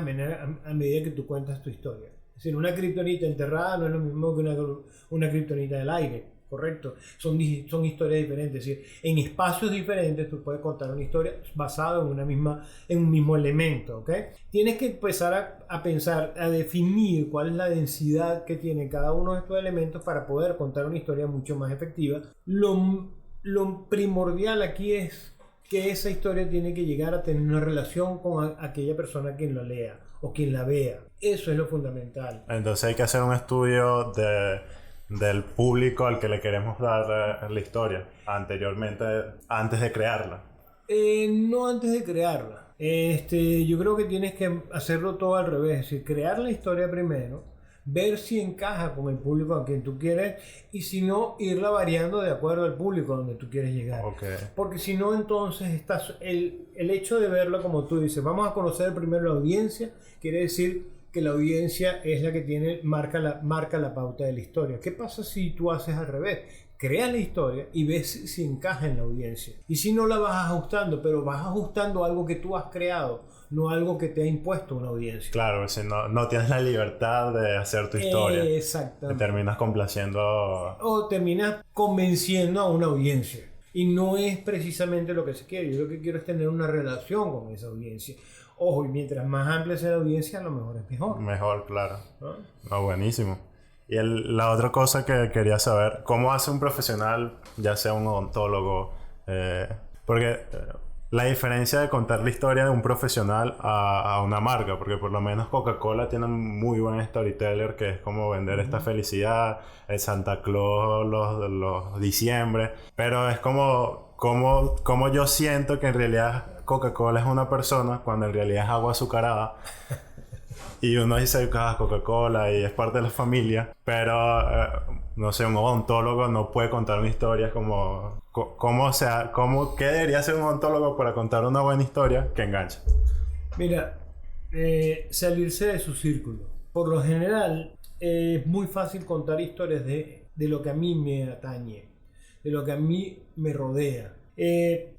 a medida que tú cuentas tu historia. Es decir, una kriptonita enterrada no es lo mismo que una kriptonita del aire. ¿correcto? Son historias diferentes, es decir, en espacios diferentes tú puedes contar una historia basada en un mismo elemento, ¿ok? Tienes que empezar a pensar, a definir cuál es la densidad que tiene cada uno de estos elementos para poder contar una historia mucho más efectiva. Lo primordial aquí es que esa historia tiene que llegar a tener una relación con aquella persona quien la lea o quien la vea. Eso es lo fundamental. Entonces hay que hacer un estudio del público al que le queremos dar la historia anteriormente, antes de crearla. No antes de crearla. Yo creo que tienes que hacerlo todo al revés, es decir, crear la historia primero, ver si encaja con el público a quien tú quieres y si no, irla variando de acuerdo al público donde tú quieres llegar. Okay. Porque si no, entonces el hecho de verlo, como tú dices, vamos a conocer primero la audiencia, quiere decir que la audiencia es la que marca la pauta de la historia. ¿Qué pasa si tú haces al revés? Creas la historia y ves si encaja en la audiencia. Y si no, la vas ajustando, pero vas ajustando algo que tú has creado, no algo que te ha impuesto una audiencia. Claro, si no tienes la libertad de hacer tu historia. Exactamente. Te terminas complaciendo. O terminas convenciendo a una audiencia. Y no es precisamente lo que se quiere. Yo lo que quiero es tener una relación con esa audiencia. Ojo, y mientras más amplia sea la audiencia, a lo mejor es mejor. Mejor, claro. ¿No? No, buenísimo. Y la otra cosa que quería saber, ¿cómo hace un profesional, ya sea un odontólogo? Porque la diferencia de contar la historia de un profesional a una marca, porque por lo menos Coca-Cola tiene un muy buen storyteller que es como vender esta felicidad, el Santa Claus, los diciembre, pero es como yo siento que en realidad Coca-Cola es una persona cuando en realidad es agua azucarada. Y uno dice Coca-Cola y es parte de la familia, pero no sé, un odontólogo no puede contar una historia como ¿qué debería hacer un odontólogo para contar una buena historia que enganche? Mira, salirse de su círculo. Por lo general, es muy fácil contar historias de lo que a mí me atañe, de lo que a mí me rodea.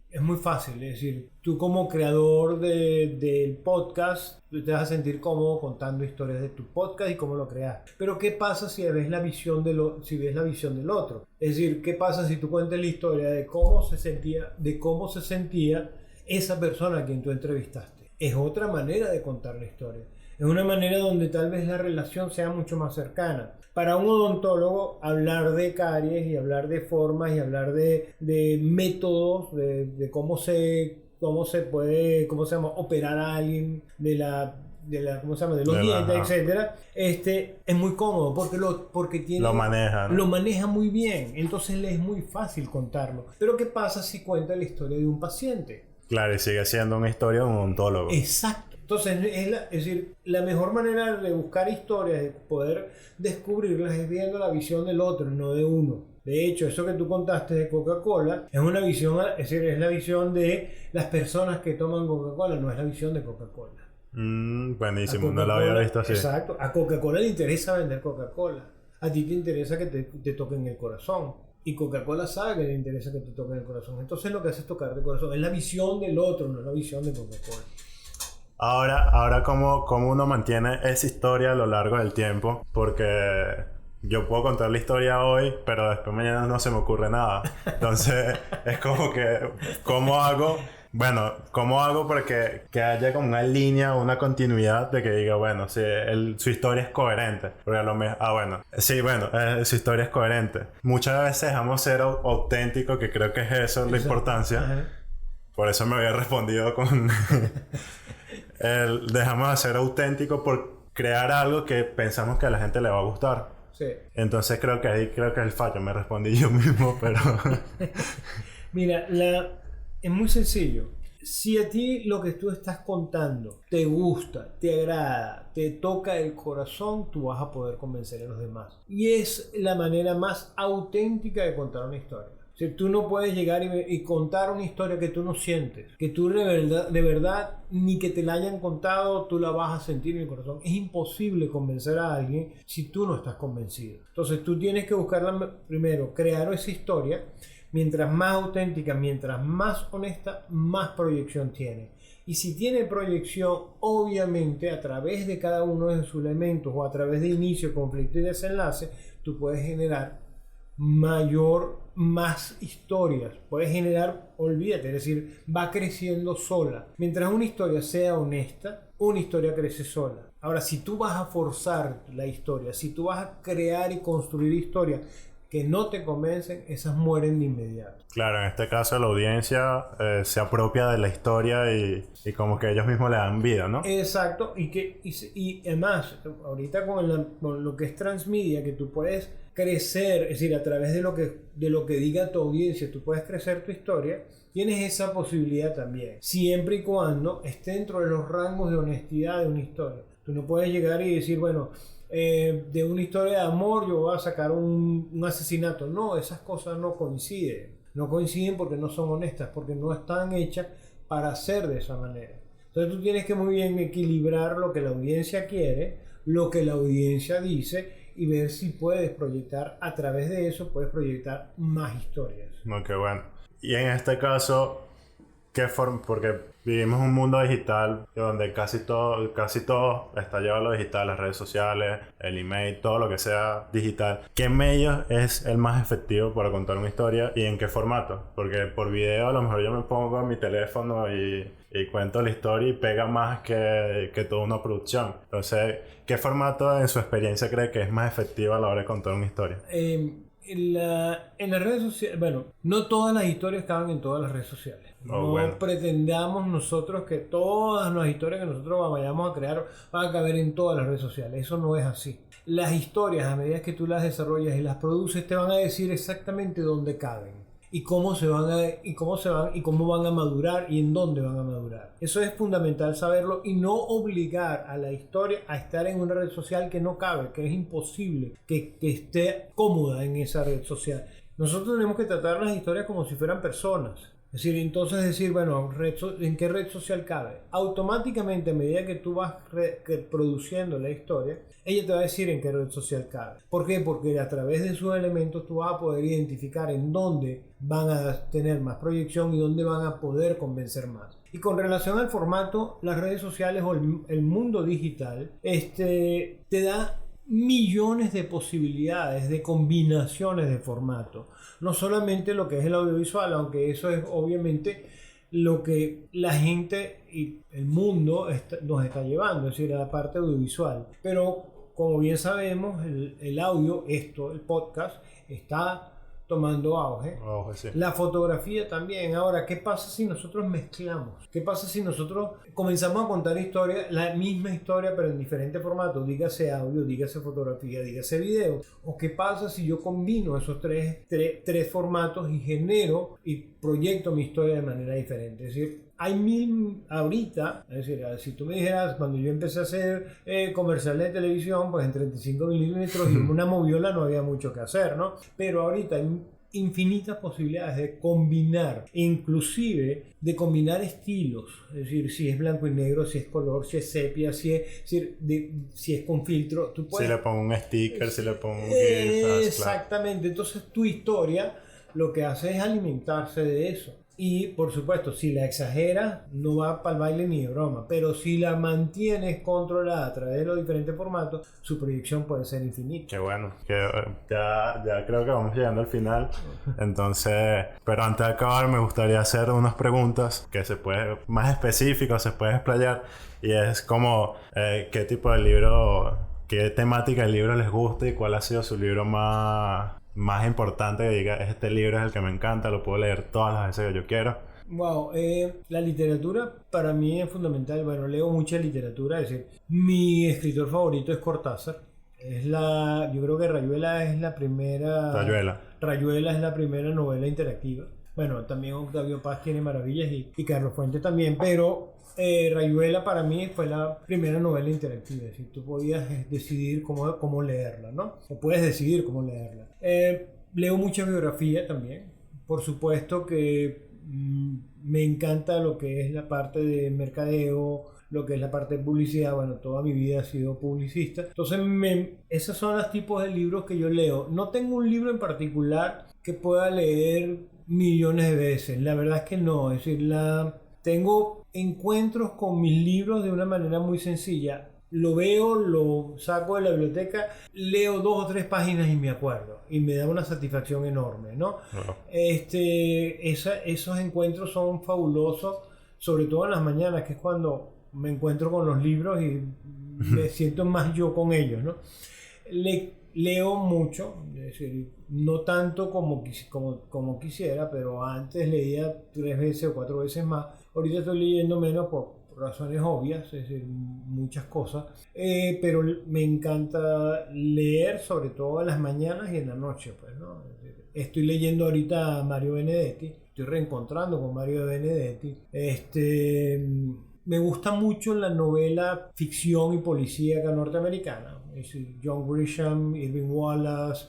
Es muy fácil, es decir, tú como creador del podcast, tú te vas a sentir cómodo contando historias de tu podcast y cómo lo creas. Pero ¿qué pasa si ves la visión del otro? Es decir, ¿qué pasa si tú cuentas la historia de cómo se sentía esa persona a quien tú entrevistaste? Es otra manera de contar la historia. Es una manera donde tal vez la relación sea mucho más cercana. Para un odontólogo, hablar de caries y hablar de formas y hablar de métodos, de cómo se puede operar a alguien, de los dientes, etcétera, es muy cómodo porque lo maneja, ¿no? Lo maneja muy bien, entonces le es muy fácil contarlo. Pero ¿qué pasa si cuenta la historia de un paciente? Claro, y sigue siendo una historia de un odontólogo. Exacto. Entonces, es decir, la mejor manera de buscar historias, de poder descubrirlas, es viendo la visión del otro, no de uno. De hecho, eso que tú contaste de Coca-Cola es una visión, es decir, es la visión de las personas que toman Coca-Cola, no es la visión de Coca-Cola. Buenísimo, no lo había visto así. Exacto, a Coca-Cola le interesa vender Coca-Cola. A ti te interesa que te toquen el corazón. Y Coca-Cola sabe que le interesa que te toquen el corazón. Entonces lo que hace es tocarte el corazón. Es la visión del otro, no es la visión de Coca-Cola. Ahora ¿cómo uno mantiene esa historia a lo largo del tiempo? Porque yo puedo contar la historia hoy, pero después mañana no se me ocurre nada. Entonces es como que, ¿cómo hago para que haya como una línea, una continuidad de que diga, bueno, si su historia es coherente? Porque a lo mejor, su historia es coherente. Muchas veces dejamos ser auténtico, que creo que es eso la importancia. Ajá. Por eso me había respondido con... dejamos de ser auténtico por crear algo que pensamos que a la gente le va a gustar. Sí. Entonces creo que es el fallo. Me respondí yo mismo, pero... Mira, es muy sencillo. Si a ti lo que tú estás contando te gusta, te agrada, te toca el corazón, tú vas a poder convencer a los demás. Y es la manera más auténtica de contar una historia. O sea, tú no puedes llegar y contar una historia que tú no sientes, que tú de verdad ni que te la hayan contado, tú la vas a sentir en el corazón. Es imposible convencer a alguien si tú no estás convencido. Entonces tú tienes que buscarla primero, crear esa historia. Mientras más auténtica, mientras más honesta, más proyección tiene. Y si tiene proyección, obviamente a través de cada uno de sus elementos o a través de inicio, conflicto y desenlace, tú puedes generar más historias. Puedes generar, olvídate, es decir, va creciendo sola. Mientras una historia sea honesta, una historia crece sola. Ahora, si tú vas a forzar la historia, si tú vas a crear y construir historias que no te convencen, esas mueren de inmediato. Claro, en este caso la audiencia se apropia de la historia y como que ellos mismos le dan vida, ¿no? Exacto, y además, ahorita con lo que es transmedia, que tú puedes crecer, es decir, a través de lo que diga tu audiencia, tú puedes crecer tu historia, tienes esa posibilidad también, siempre y cuando esté dentro de los rangos de honestidad de una historia. Tú no puedes llegar y decir, bueno, de una historia de amor yo voy a sacar un asesinato. No, esas cosas no coinciden. No coinciden porque no son honestas, porque no están hechas para ser de esa manera. Entonces tú tienes que muy bien equilibrar lo que la audiencia quiere, lo que la audiencia dice, y ver si puedes proyectar, a través de eso puedes proyectar más historias. No, qué bueno. Y en este caso, ¿qué forma? Porque vivimos un mundo digital donde casi todo está llevado a lo digital, las redes sociales, el email, todo lo que sea digital. ¿Qué medio es el más efectivo para contar una historia y en qué formato? Porque por video a lo mejor yo me pongo en mi teléfono y cuento la historia y pega más que toda una producción. Entonces, ¿qué formato en su experiencia cree que es más efectivo a la hora de contar una historia? En las redes sociales, bueno, no todas las historias caben en todas las redes sociales. No pretendamos nosotros que todas las historias que nosotros vayamos a crear van a caber en todas las redes sociales. Eso no es así. Las historias, a medida que tú las desarrollas y las produces, te van a decir exactamente dónde caben y cómo van a madurar y en dónde van a madurar. Eso es fundamental saberlo y no obligar a la historia a estar en una red social que no cabe, que es imposible que esté cómoda en esa red social. Nosotros tenemos que tratar las historias como si fueran personas. Es decir, bueno, ¿en qué red social cabe? Automáticamente, a medida que tú vas produciendo la historia, ella te va a decir en qué red social cabe. ¿Por qué? Porque a través de sus elementos tú vas a poder identificar en dónde van a tener más proyección y dónde van a poder convencer más. Y con relación al formato, las redes sociales o el mundo digital te da millones de posibilidades de combinaciones de formato. No solamente lo que es el audiovisual, aunque eso es obviamente lo que la gente y el mundo nos está llevando, es decir, a la parte audiovisual. Pero como bien sabemos, el audio, el podcast, está tomando auge. Sí. La fotografía también. Ahora, ¿qué pasa si nosotros mezclamos? ¿Qué pasa si nosotros comenzamos a contar historias, la misma historia pero en diferentes formatos? Dígase audio, dígase fotografía, dígase video. ¿O qué pasa si yo combino esos tres formatos y genero y proyecto mi historia de manera diferente? Es decir, ahorita, es decir, si tú me dijeras, cuando yo empecé a hacer comerciales de televisión, pues en 35 milímetros y una moviola no había mucho que hacer, ¿no? Pero ahorita hay infinitas posibilidades de combinar, inclusive de combinar estilos, es decir, si es blanco y negro, si es color, si es sepia, si es con filtro, tú puedes... Si le pongo un sticker, si le pongo un GIF, exactamente, claro. Entonces tu historia lo que hace es alimentarse de eso. Y por supuesto, si la exageras, no va para el baile ni de broma. Pero si la mantienes controlada a través de los diferentes formatos, su proyección puede ser infinita. Qué bueno. Ya creo que vamos llegando al final. Entonces, pero antes de acabar, me gustaría hacer unas preguntas que más específicas, se puede explayar. Y es como, ¿qué tipo de libro, qué temática del libro les gusta y cuál ha sido su libro más importante que diga, este libro es el que me encanta, lo puedo leer todas las veces que yo quiero? Wow, la literatura para mí es fundamental. Bueno, leo mucha literatura, es decir, mi escritor favorito es Cortázar. Yo creo que Rayuela es la primera... Rayuela es la primera novela interactiva. Bueno, también Octavio Paz tiene maravillas y Carlos Fuentes también, pero Rayuela para mí fue la primera novela interactiva. Es decir, tú podías decidir cómo leerla, ¿no? O puedes decidir cómo leerla. Leo mucha biografía también. Por supuesto que me encanta lo que es la parte de mercadeo, lo que es la parte de publicidad. Bueno, toda mi vida he sido publicista. Entonces, esos son los tipos de libros que yo leo. No tengo un libro en particular que pueda leer millones de veces. La verdad es que no. Es decir, tengo encuentros con mis libros de una manera muy sencilla. lo veo, lo saco de la biblioteca, leo 2 o 3 páginas y me acuerdo. Y me da una satisfacción enorme, ¿no? Esos encuentros son fabulosos, sobre todo en las mañanas, que es cuando me encuentro con los libros y me siento más yo con ellos, ¿no? Leo mucho, es decir, no tanto como quisiera, pero antes leía 3 veces o 4 veces más. Ahorita estoy leyendo menos por razones obvias, es decir, muchas cosas, pero me encanta leer, sobre todo en las mañanas y en la noche, pues, ¿no? Estoy leyendo ahorita a Mario Benedetti, estoy reencontrando con Mario Benedetti. Me gusta mucho la novela ficción y policíaca norteamericana, es decir, John Grisham, Irving Wallace,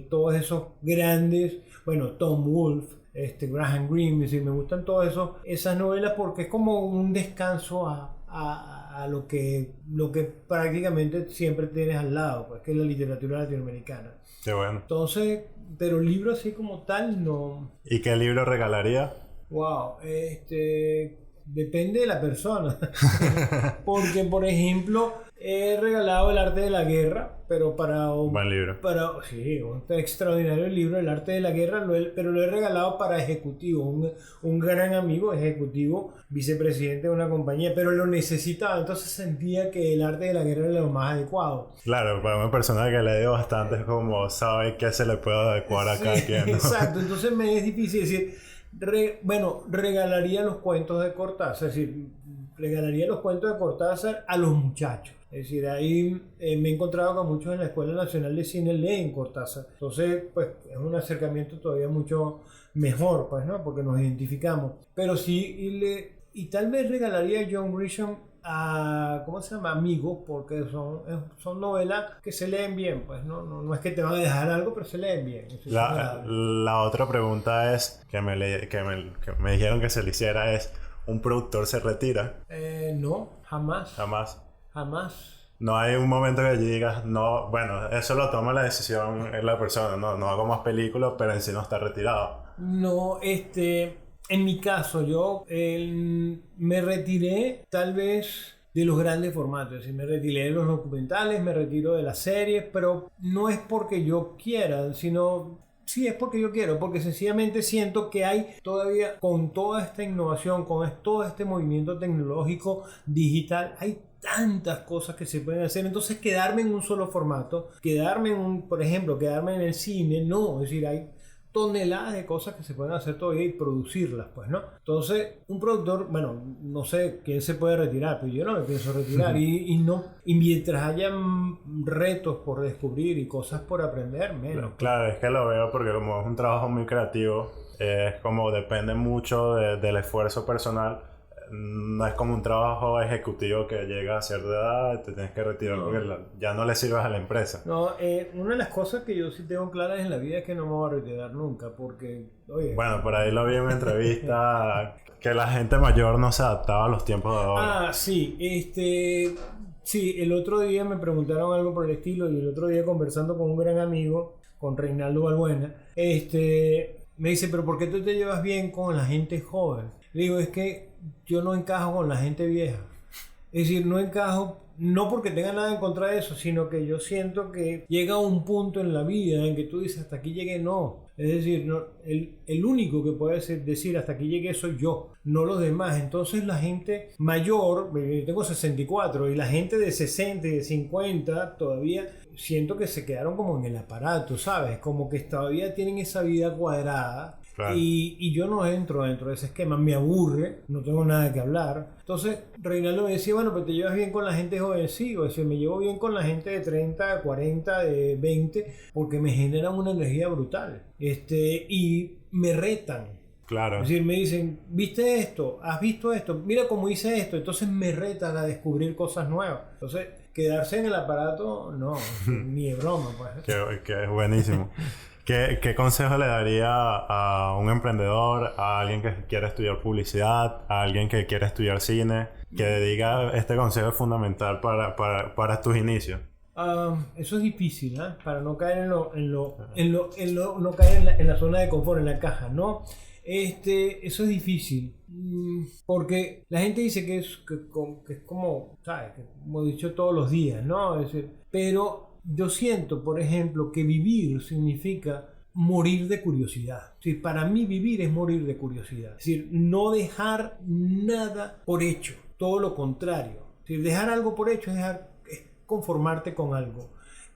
todos esos grandes, bueno, Tom Wolfe, Graham Greene, es decir, me gustan todas esas novelas porque es como un descanso a lo que prácticamente siempre tienes al lado, pues, que es la literatura latinoamericana. Qué bueno. Entonces, pero libros así como tal no. ¿Y qué libro regalaría? Wow, depende de la persona. Porque, por ejemplo, he regalado El arte de la guerra, pero buen libro. Sí, un extraordinario libro, El arte de la guerra, pero lo he regalado para ejecutivo, un gran amigo ejecutivo, vicepresidente de una compañía, pero lo necesitaba, entonces sentía que El arte de la guerra era lo más adecuado. Claro, para una persona que lee bastante es como sabe qué se le puede adecuar a cada quien, ¿no? Exacto, entonces me es difícil decir, regalaría los cuentos de Cortázar, es decir, regalaría los cuentos de Cortázar a los muchachos. Es decir, ahí me he encontrado con muchos en la Escuela Nacional de Cine leen Cortázar. Entonces, pues, es un acercamiento todavía mucho mejor, pues, ¿no? Porque nos identificamos. Pero sí, y tal vez regalaría a John Grisham a, ¿cómo se llama? Amigos, porque son novelas que se leen bien, pues, no es que te van a dejar algo, pero se leen bien. La otra pregunta es, que me dijeron que se le hiciera es, ¿un productor se retira? No, jamás. Jamás. Jamás. No hay un momento que digas, no, bueno, eso lo toma la decisión la persona, no hago más películas, pero en sí no está retirado. No, en mi caso, yo me retiré tal vez de los grandes formatos, es decir, me retiré de los documentales, me retiro de las series, pero no es porque yo quiera, sino... Sí, es porque yo quiero, porque sencillamente siento que hay todavía, con toda esta innovación, con todo este movimiento tecnológico digital, hay tantas cosas que se pueden hacer. Entonces, quedarme en un solo formato, por ejemplo, quedarme en el cine, no, es decir, hay toneladas de cosas que se pueden hacer todavía y producirlas, pues, ¿no? Entonces, un productor, bueno, no sé quién se puede retirar, pero yo no me pienso retirar y mientras hayan retos por descubrir y cosas por aprender, menos. Claro, es que lo veo porque como es un trabajo muy creativo, es como depende mucho del esfuerzo personal. No es como un trabajo ejecutivo que llega a cierta edad y te tienes que retirar porque ya no le sirves a la empresa. No, una de las cosas que yo sí tengo claras en la vida es que no me voy a retirar nunca porque, oye... Bueno, por ahí lo vi en una entrevista que la gente mayor no se adaptaba a los tiempos de ahora. Ah, sí, sí, el otro día me preguntaron algo por el estilo y el otro día conversando con un gran amigo, con Reinaldo Balbuena, me dice, pero ¿por qué tú te llevas bien con la gente joven? Le digo, es que yo no encajo con la gente vieja. Es decir, no encajo, no porque tenga nada en contra de eso, sino que yo siento que llega un punto en la vida en que tú dices, hasta aquí llegué, no. Es decir, no, el único que puede decir hasta aquí llegué soy yo, no los demás. Entonces la gente mayor, yo tengo 64, y la gente de 60 y de 50 todavía siento que se quedaron como en el aparato, ¿sabes? Como que todavía tienen esa vida cuadrada. Claro. Y yo no entro dentro de ese esquema, me aburre, no tengo nada que hablar. Entonces Reinaldo me decía, bueno, pero te llevas bien con la gente joven, sí, o sea, me llevo bien con la gente de 30, 40, de 20, porque me generan una energía brutal, y me retan. Claro. Es decir, me dicen, ¿viste esto? ¿Has visto esto? Mira cómo hice esto. Entonces me retan a descubrir cosas nuevas. Entonces, quedarse en el aparato, no, ni de broma, pues. Que es buenísimo. ¿Qué consejo le daría a un emprendedor, a alguien que quiere estudiar publicidad, a alguien que quiere estudiar cine, que diga este consejo es fundamental para tus inicios? Eso es difícil, ¿eh? Para no caer no caer en la zona de confort, en la caja, ¿no? Eso es difícil. Porque la gente dice que es como, ¿sabes? Que como he dicho todos los días, ¿no? Es decir, pero yo siento, por ejemplo, que vivir significa morir de curiosidad. Es decir, para mí vivir es morir de curiosidad. Es decir, no dejar nada por hecho. Todo lo contrario. Es decir, dejar algo por hecho es conformarte con algo.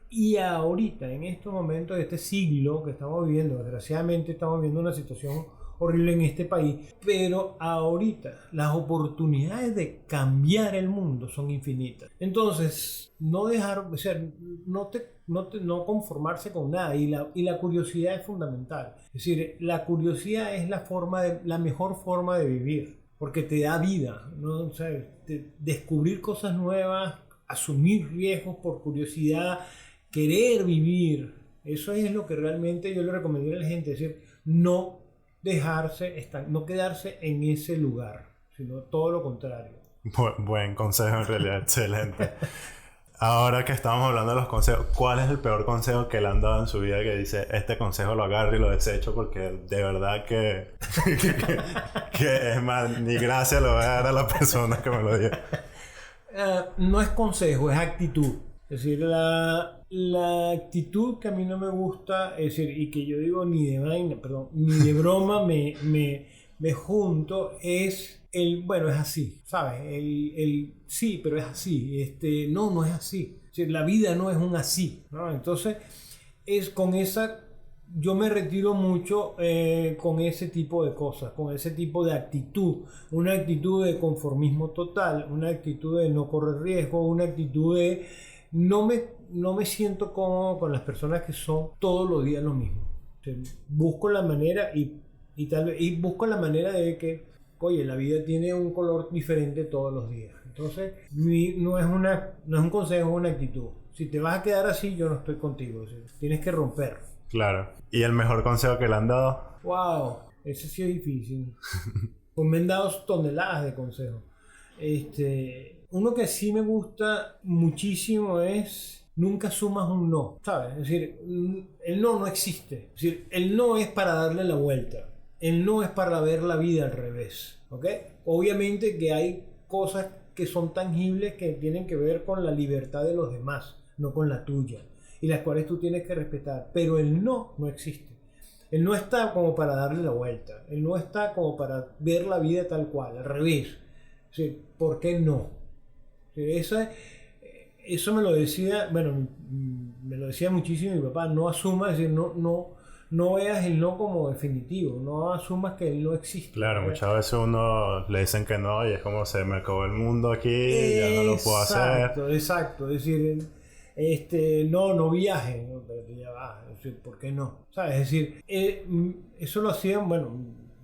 Y ahorita, en estos momentos de este siglo que estamos viviendo, desgraciadamente estamos viviendo una situación horrible en este país, pero ahorita las oportunidades de cambiar el mundo son infinitas. Entonces, no dejar, o sea, no conformarse con nada, y la curiosidad es fundamental. Es decir, la curiosidad es la mejor forma de vivir, porque te da vida, ¿no? O sea, descubrir cosas nuevas, asumir riesgos por curiosidad, querer vivir. Eso es lo que realmente yo le recomendaría a la gente, es decir, no quedarse en ese lugar, sino todo lo contrario. Buen consejo, en realidad, excelente. Ahora que estamos hablando de los consejos, ¿cuál es el peor consejo que le han dado en su vida que dice, este consejo lo agarro y lo desecho porque de verdad que es más, ni gracias lo voy a dar a la persona que me lo dio? No es consejo, es actitud. Es decir, la actitud que a mí no me gusta, es decir, y que yo digo ni de broma me junto, es bueno, es así, ¿sabes? Sí, pero es así. No es así. Es decir, la vida no es un así, ¿no? Entonces, yo me retiro mucho con ese tipo de cosas, con ese tipo de actitud. Una actitud de conformismo total, una actitud de no correr riesgo, una actitud de no me siento cómodo con las personas que son todos los días lo mismo. O sea, busco la manera y busco la manera de que, oye, la vida tiene un color diferente todos los días. Entonces, no es un consejo, es una actitud. Si te vas a quedar así, yo no estoy contigo. O sea, tienes que romper. Claro. ¿Y el mejor consejo que le han dado? Wow, eso sí es difícil. Pues me han dado toneladas de consejos. Uno que sí me gusta muchísimo es nunca asumas un no, ¿sabes? Es decir, el no existe. Es decir, el no es para darle la vuelta. El no es para ver la vida al revés, ¿ok? Obviamente que hay cosas que son tangibles que tienen que ver con la libertad de los demás, no con la tuya, y las cuales tú tienes que respetar. Pero el no existe. El no está como para darle la vuelta. El no está como para ver la vida tal cual, al revés. Es decir, ¿por qué no? Eso me lo decía, bueno, me lo decía muchísimo mi papá. No asumas, es decir, no veas el no como definitivo, no asumas que el no existe. Claro, muchas veces uno le dicen que no y es como se me acabó el mundo aquí, ya no lo puedo hacer. Exacto, es decir, no viajes, ¿no? Pero ya va, es decir, ¿por qué no? ¿Sabes? Es decir, eso lo hacían, bueno,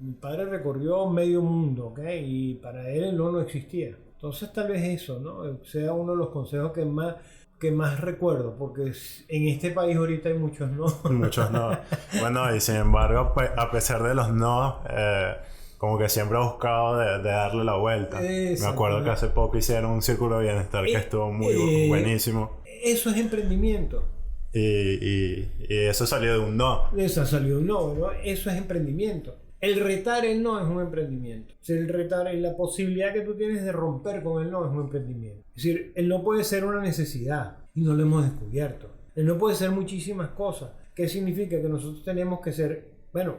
mi padre recorrió medio mundo, ¿ok? Y para él el no existía. Entonces tal vez eso, ¿no? Sea uno de los consejos que más recuerdo, porque en este país ahorita hay muchos no. Muchos no. Bueno, y sin embargo, pues, a pesar de los no, como que siempre he buscado de darle la vuelta. Me acuerdo que hace poco hicieron un círculo de bienestar que estuvo muy buenísimo. Eso es emprendimiento. Y eso salió de un no. Eso salió de un no, ¿no? Eso es emprendimiento. El retar el no es un emprendimiento. O sea, el retar la posibilidad que tú tienes de romper con el no es un emprendimiento. Es decir, el no puede ser una necesidad y no lo hemos descubierto. El no puede ser muchísimas cosas. ¿Qué significa? Que nosotros tenemos que ser... Bueno,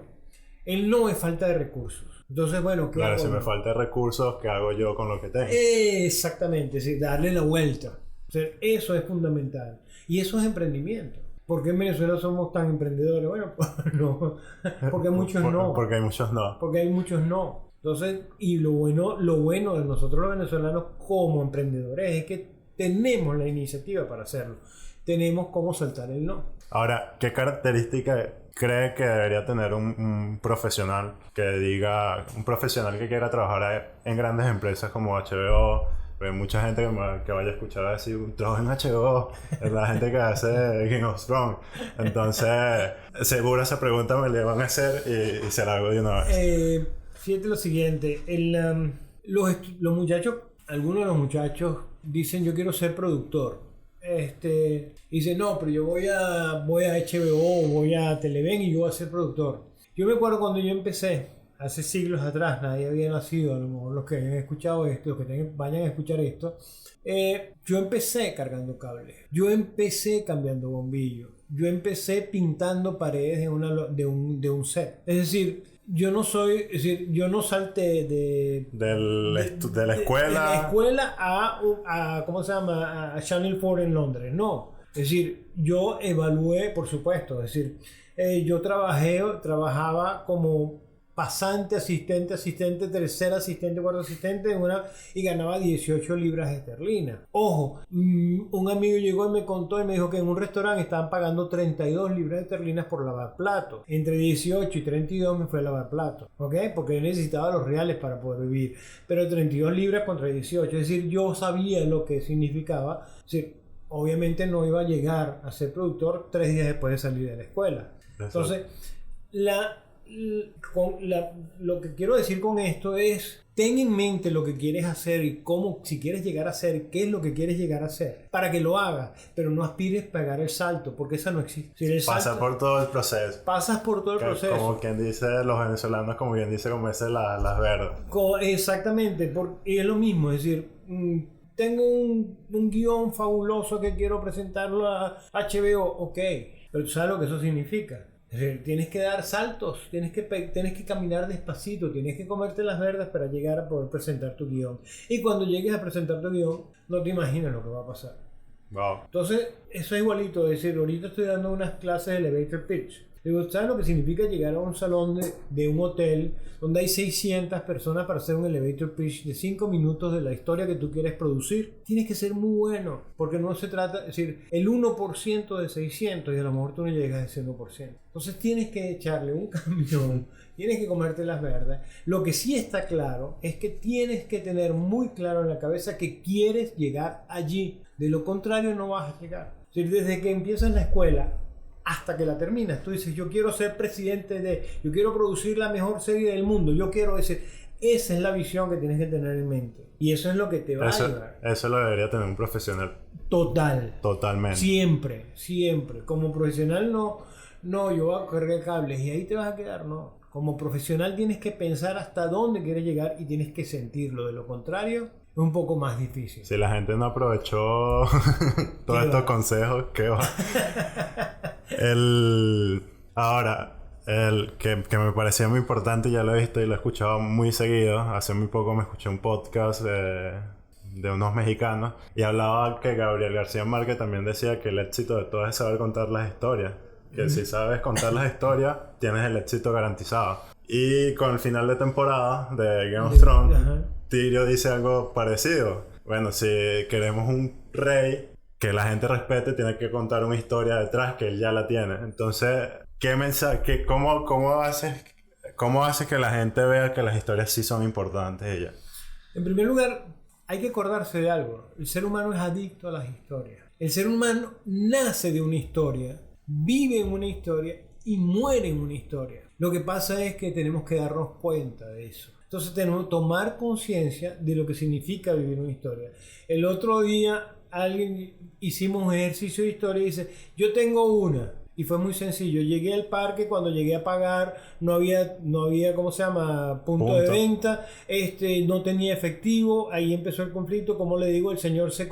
el no es falta de recursos. Entonces, bueno, ¿qué hago? Claro, si me falta recursos, ¿qué hago yo con lo que tengo? Exactamente, sí, darle la vuelta. O sea, eso es fundamental. Y eso es emprendimiento. ¿Por qué en Venezuela somos tan emprendedores? Bueno, pues no. Porque hay muchos no. Porque hay muchos no. Porque hay muchos no. Entonces, y lo bueno de nosotros los venezolanos como emprendedores es que tenemos la iniciativa para hacerlo. Tenemos cómo saltar el no. Ahora, ¿qué característica cree que debería tener un profesional un profesional que quiera trabajar en grandes empresas como HBO? Hay mucha gente que vaya a escuchar a decir trabajo en HBO, es la gente que hace Game of Thrones. Entonces, seguro esa pregunta me la van a hacer y se la hago de una vez. Fíjate lo siguiente, los muchachos, algunos de los muchachos dicen yo quiero ser productor. Dicen no, pero yo voy a HBO, voy a Televen y yo voy a ser productor. Yo me acuerdo cuando yo empecé hace siglos atrás nadie había nacido, a lo mejor los que hayan escuchado esto, los que vayan a escuchar esto, yo empecé cargando cables, yo empecé cambiando bombillos, yo empecé pintando paredes de un set. Es decir, yo no salté de la escuela a ¿cómo se llama? A Channel 4 en Londres. No. Es decir, yo evalué, por supuesto. Es decir, yo trabajaba como pasante, asistente, tercer asistente, cuarto asistente y ganaba 18 libras esterlinas. Ojo, un amigo llegó y me contó y me dijo que en un restaurante estaban pagando 32 libras esterlinas por lavar platos. Entre 18 y 32 me fue a lavar platos, ¿ok? Porque yo necesitaba los reales para poder vivir. Pero 32 libras contra 18, es decir, yo sabía lo que significaba. Es decir, obviamente no iba a llegar a ser productor 3 días después de salir de la escuela. Entonces, lo que quiero decir con esto es: ten en mente lo que quieres hacer y cómo, si quieres llegar a hacer, qué es lo que quieres llegar a hacer, para que lo hagas, pero no aspires a pegar el salto, porque esa no existe. Si Pasas por todo el proceso. Pasas por todo el proceso. Como quien dice los venezolanos, como quien dice, comerse las verdes. Exactamente, y es lo mismo, es decir, tengo un guión fabuloso que quiero presentarlo a HBO, ok, pero tú sabes lo que eso significa. Es decir, tienes que dar saltos, tienes que caminar despacito, tienes que comerte las verdes para llegar a poder presentar tu guión. Y cuando llegues a presentar tu guión, no te imaginas lo que va a pasar. Wow. Entonces, eso es igualito. Es decir, ahorita estoy dando unas clases de elevator pitch. Digo, ¿sabes lo que significa llegar a un salón de un hotel donde hay 600 personas para hacer un elevator pitch de 5 minutos de la historia que tú quieres producir? Tienes que ser muy bueno, porque no se trata, es decir, el 1% de 600 y a lo mejor tú no llegas a ese 1%. Entonces tienes que echarle un camión, tienes que comerte las verdes. Lo que sí está claro es que tienes que tener muy claro en la cabeza que quieres llegar allí. De lo contrario no vas a llegar. Es decir, desde que empiezas la escuela hasta que la terminas, tú dices, yo quiero ser presidente yo quiero producir la mejor serie del mundo, yo quiero decir, esa es la visión que tienes que tener en mente. Y eso es lo que te va a ayudar. Eso lo debería tener un profesional. Totalmente. Siempre. Como profesional no, yo voy a correr cables y ahí te vas a quedar, no. Como profesional tienes que pensar hasta dónde quieres llegar y tienes que sentirlo. De lo contrario, es un poco más difícil. Si la gente no aprovechó todos estos consejos, ¿qué va? El que me parecía muy importante, ya lo he visto y lo he escuchado muy seguido. Hace muy poco me escuché un podcast de unos mexicanos y hablaba que Gabriel García Márquez también decía que el éxito de todo es saber contar las historias. Que si sabes contar las historias, tienes el éxito garantizado. Y con el final de temporada de Game of Thrones, Tyrion dice algo parecido. Bueno, si queremos un rey que la gente respete, tiene que contar una historia detrás que él ya la tiene. Entonces, ¿qué mensaje, cómo haces que la gente vea que las historias sí son importantes? En primer lugar, hay que acordarse de algo. El ser humano es adicto a las historias. El ser humano nace de una historia, vive en una historia y muere en una historia. Lo que pasa es que tenemos que darnos cuenta de eso. Entonces tenemos que tomar conciencia de lo que significa vivir una historia. El otro día hicimos un ejercicio de historia y dice, yo tengo una. Y fue muy sencillo. Llegué al parque, cuando llegué a pagar, no había ¿cómo se llama? Punto de venta. No tenía efectivo. Ahí empezó el conflicto. Como le digo, el señor se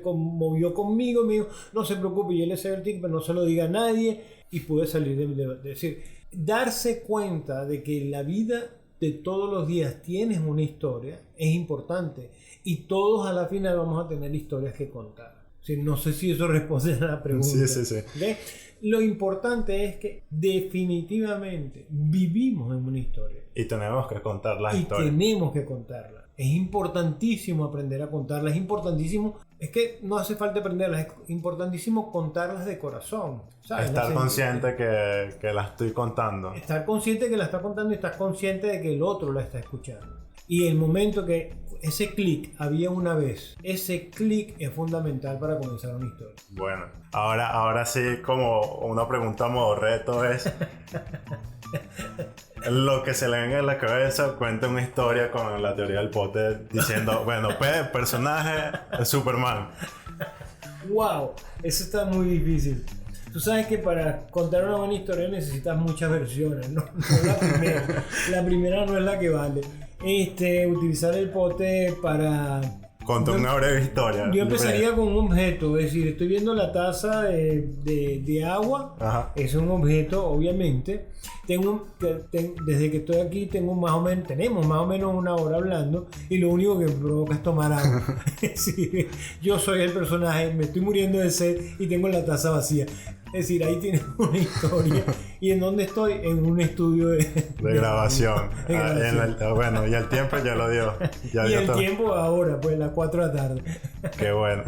conmovió conmigo. Me dijo, no se preocupe, y él le cedió el ticket, pero no se lo diga a nadie. Y pude salir de decir, darse cuenta de que la vida de todos los días tienes una historia es importante. Y todos a la final vamos a tener historias que contar. No sé si eso responde a la pregunta. Sí. ¿Okay? Lo importante es que definitivamente vivimos en una historia. Y tenemos que contar las historias. Tenemos que contarlas. Es importantísimo aprender a contarlas. Es importantísimo. Es que no hace falta aprenderlas. Es importantísimo contarlas de corazón. ¿Sabes? Estar consciente que la estoy contando. Estar consciente que la está contando y estar consciente de que el otro la está escuchando. Y el momento que ese clic había una vez, ese clic es fundamental para comenzar una historia. Bueno, ahora sí, como una pregunta a modo reto es lo que se le venga en la cabeza, cuenta una historia con la teoría del pote diciendo, bueno, personaje es Superman. Wow, eso está muy difícil. Tú sabes que para contar una buena historia necesitas muchas versiones, no la primera. La primera no es la que vale. Utilizar el pote para... Conta una breve historia. Yo empezaría con un objeto, es decir, estoy viendo la taza de agua. Ajá. Es un objeto, obviamente. Desde que estoy aquí tenemos más o menos una hora hablando y lo único que me provoca es tomar agua. Sí, yo soy el personaje, me estoy muriendo de sed y tengo la taza vacía. Es decir, ahí tienes una historia. ¿Y en dónde estoy? En un estudio de grabación. Bueno, y el tiempo ya lo dio. Y el tiempo ahora, pues las 4 de la tarde. Qué bueno.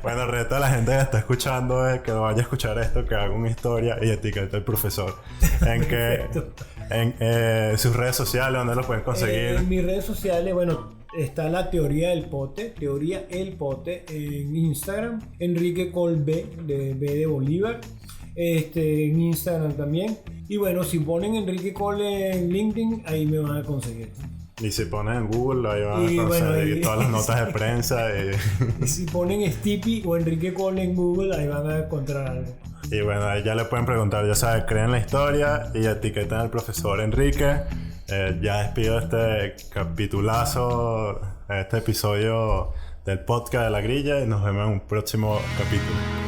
Bueno, el reto a la gente que está escuchando es que vaya a escuchar esto, que haga una historia y etiquete al profesor. En sus redes sociales, ¿dónde lo pueden conseguir? En mis redes sociales, bueno, está la teoría El Pote en Instagram, Enrique Col B de Bolívar, en Instagram también. Y bueno, si ponen Enrique Col en LinkedIn, ahí me van a conseguir. Y si ponen en Google, ahí van a conseguir todas las notas de prensa. Y si ponen Stippy o Enrique Col en Google, ahí van a encontrar algo. Y bueno, ahí ya le pueden preguntar, ya saben, creen la historia y etiquetan al profesor Enrique. Ya despido este capitulazo, este episodio del podcast de La Grilla y nos vemos en un próximo capítulo.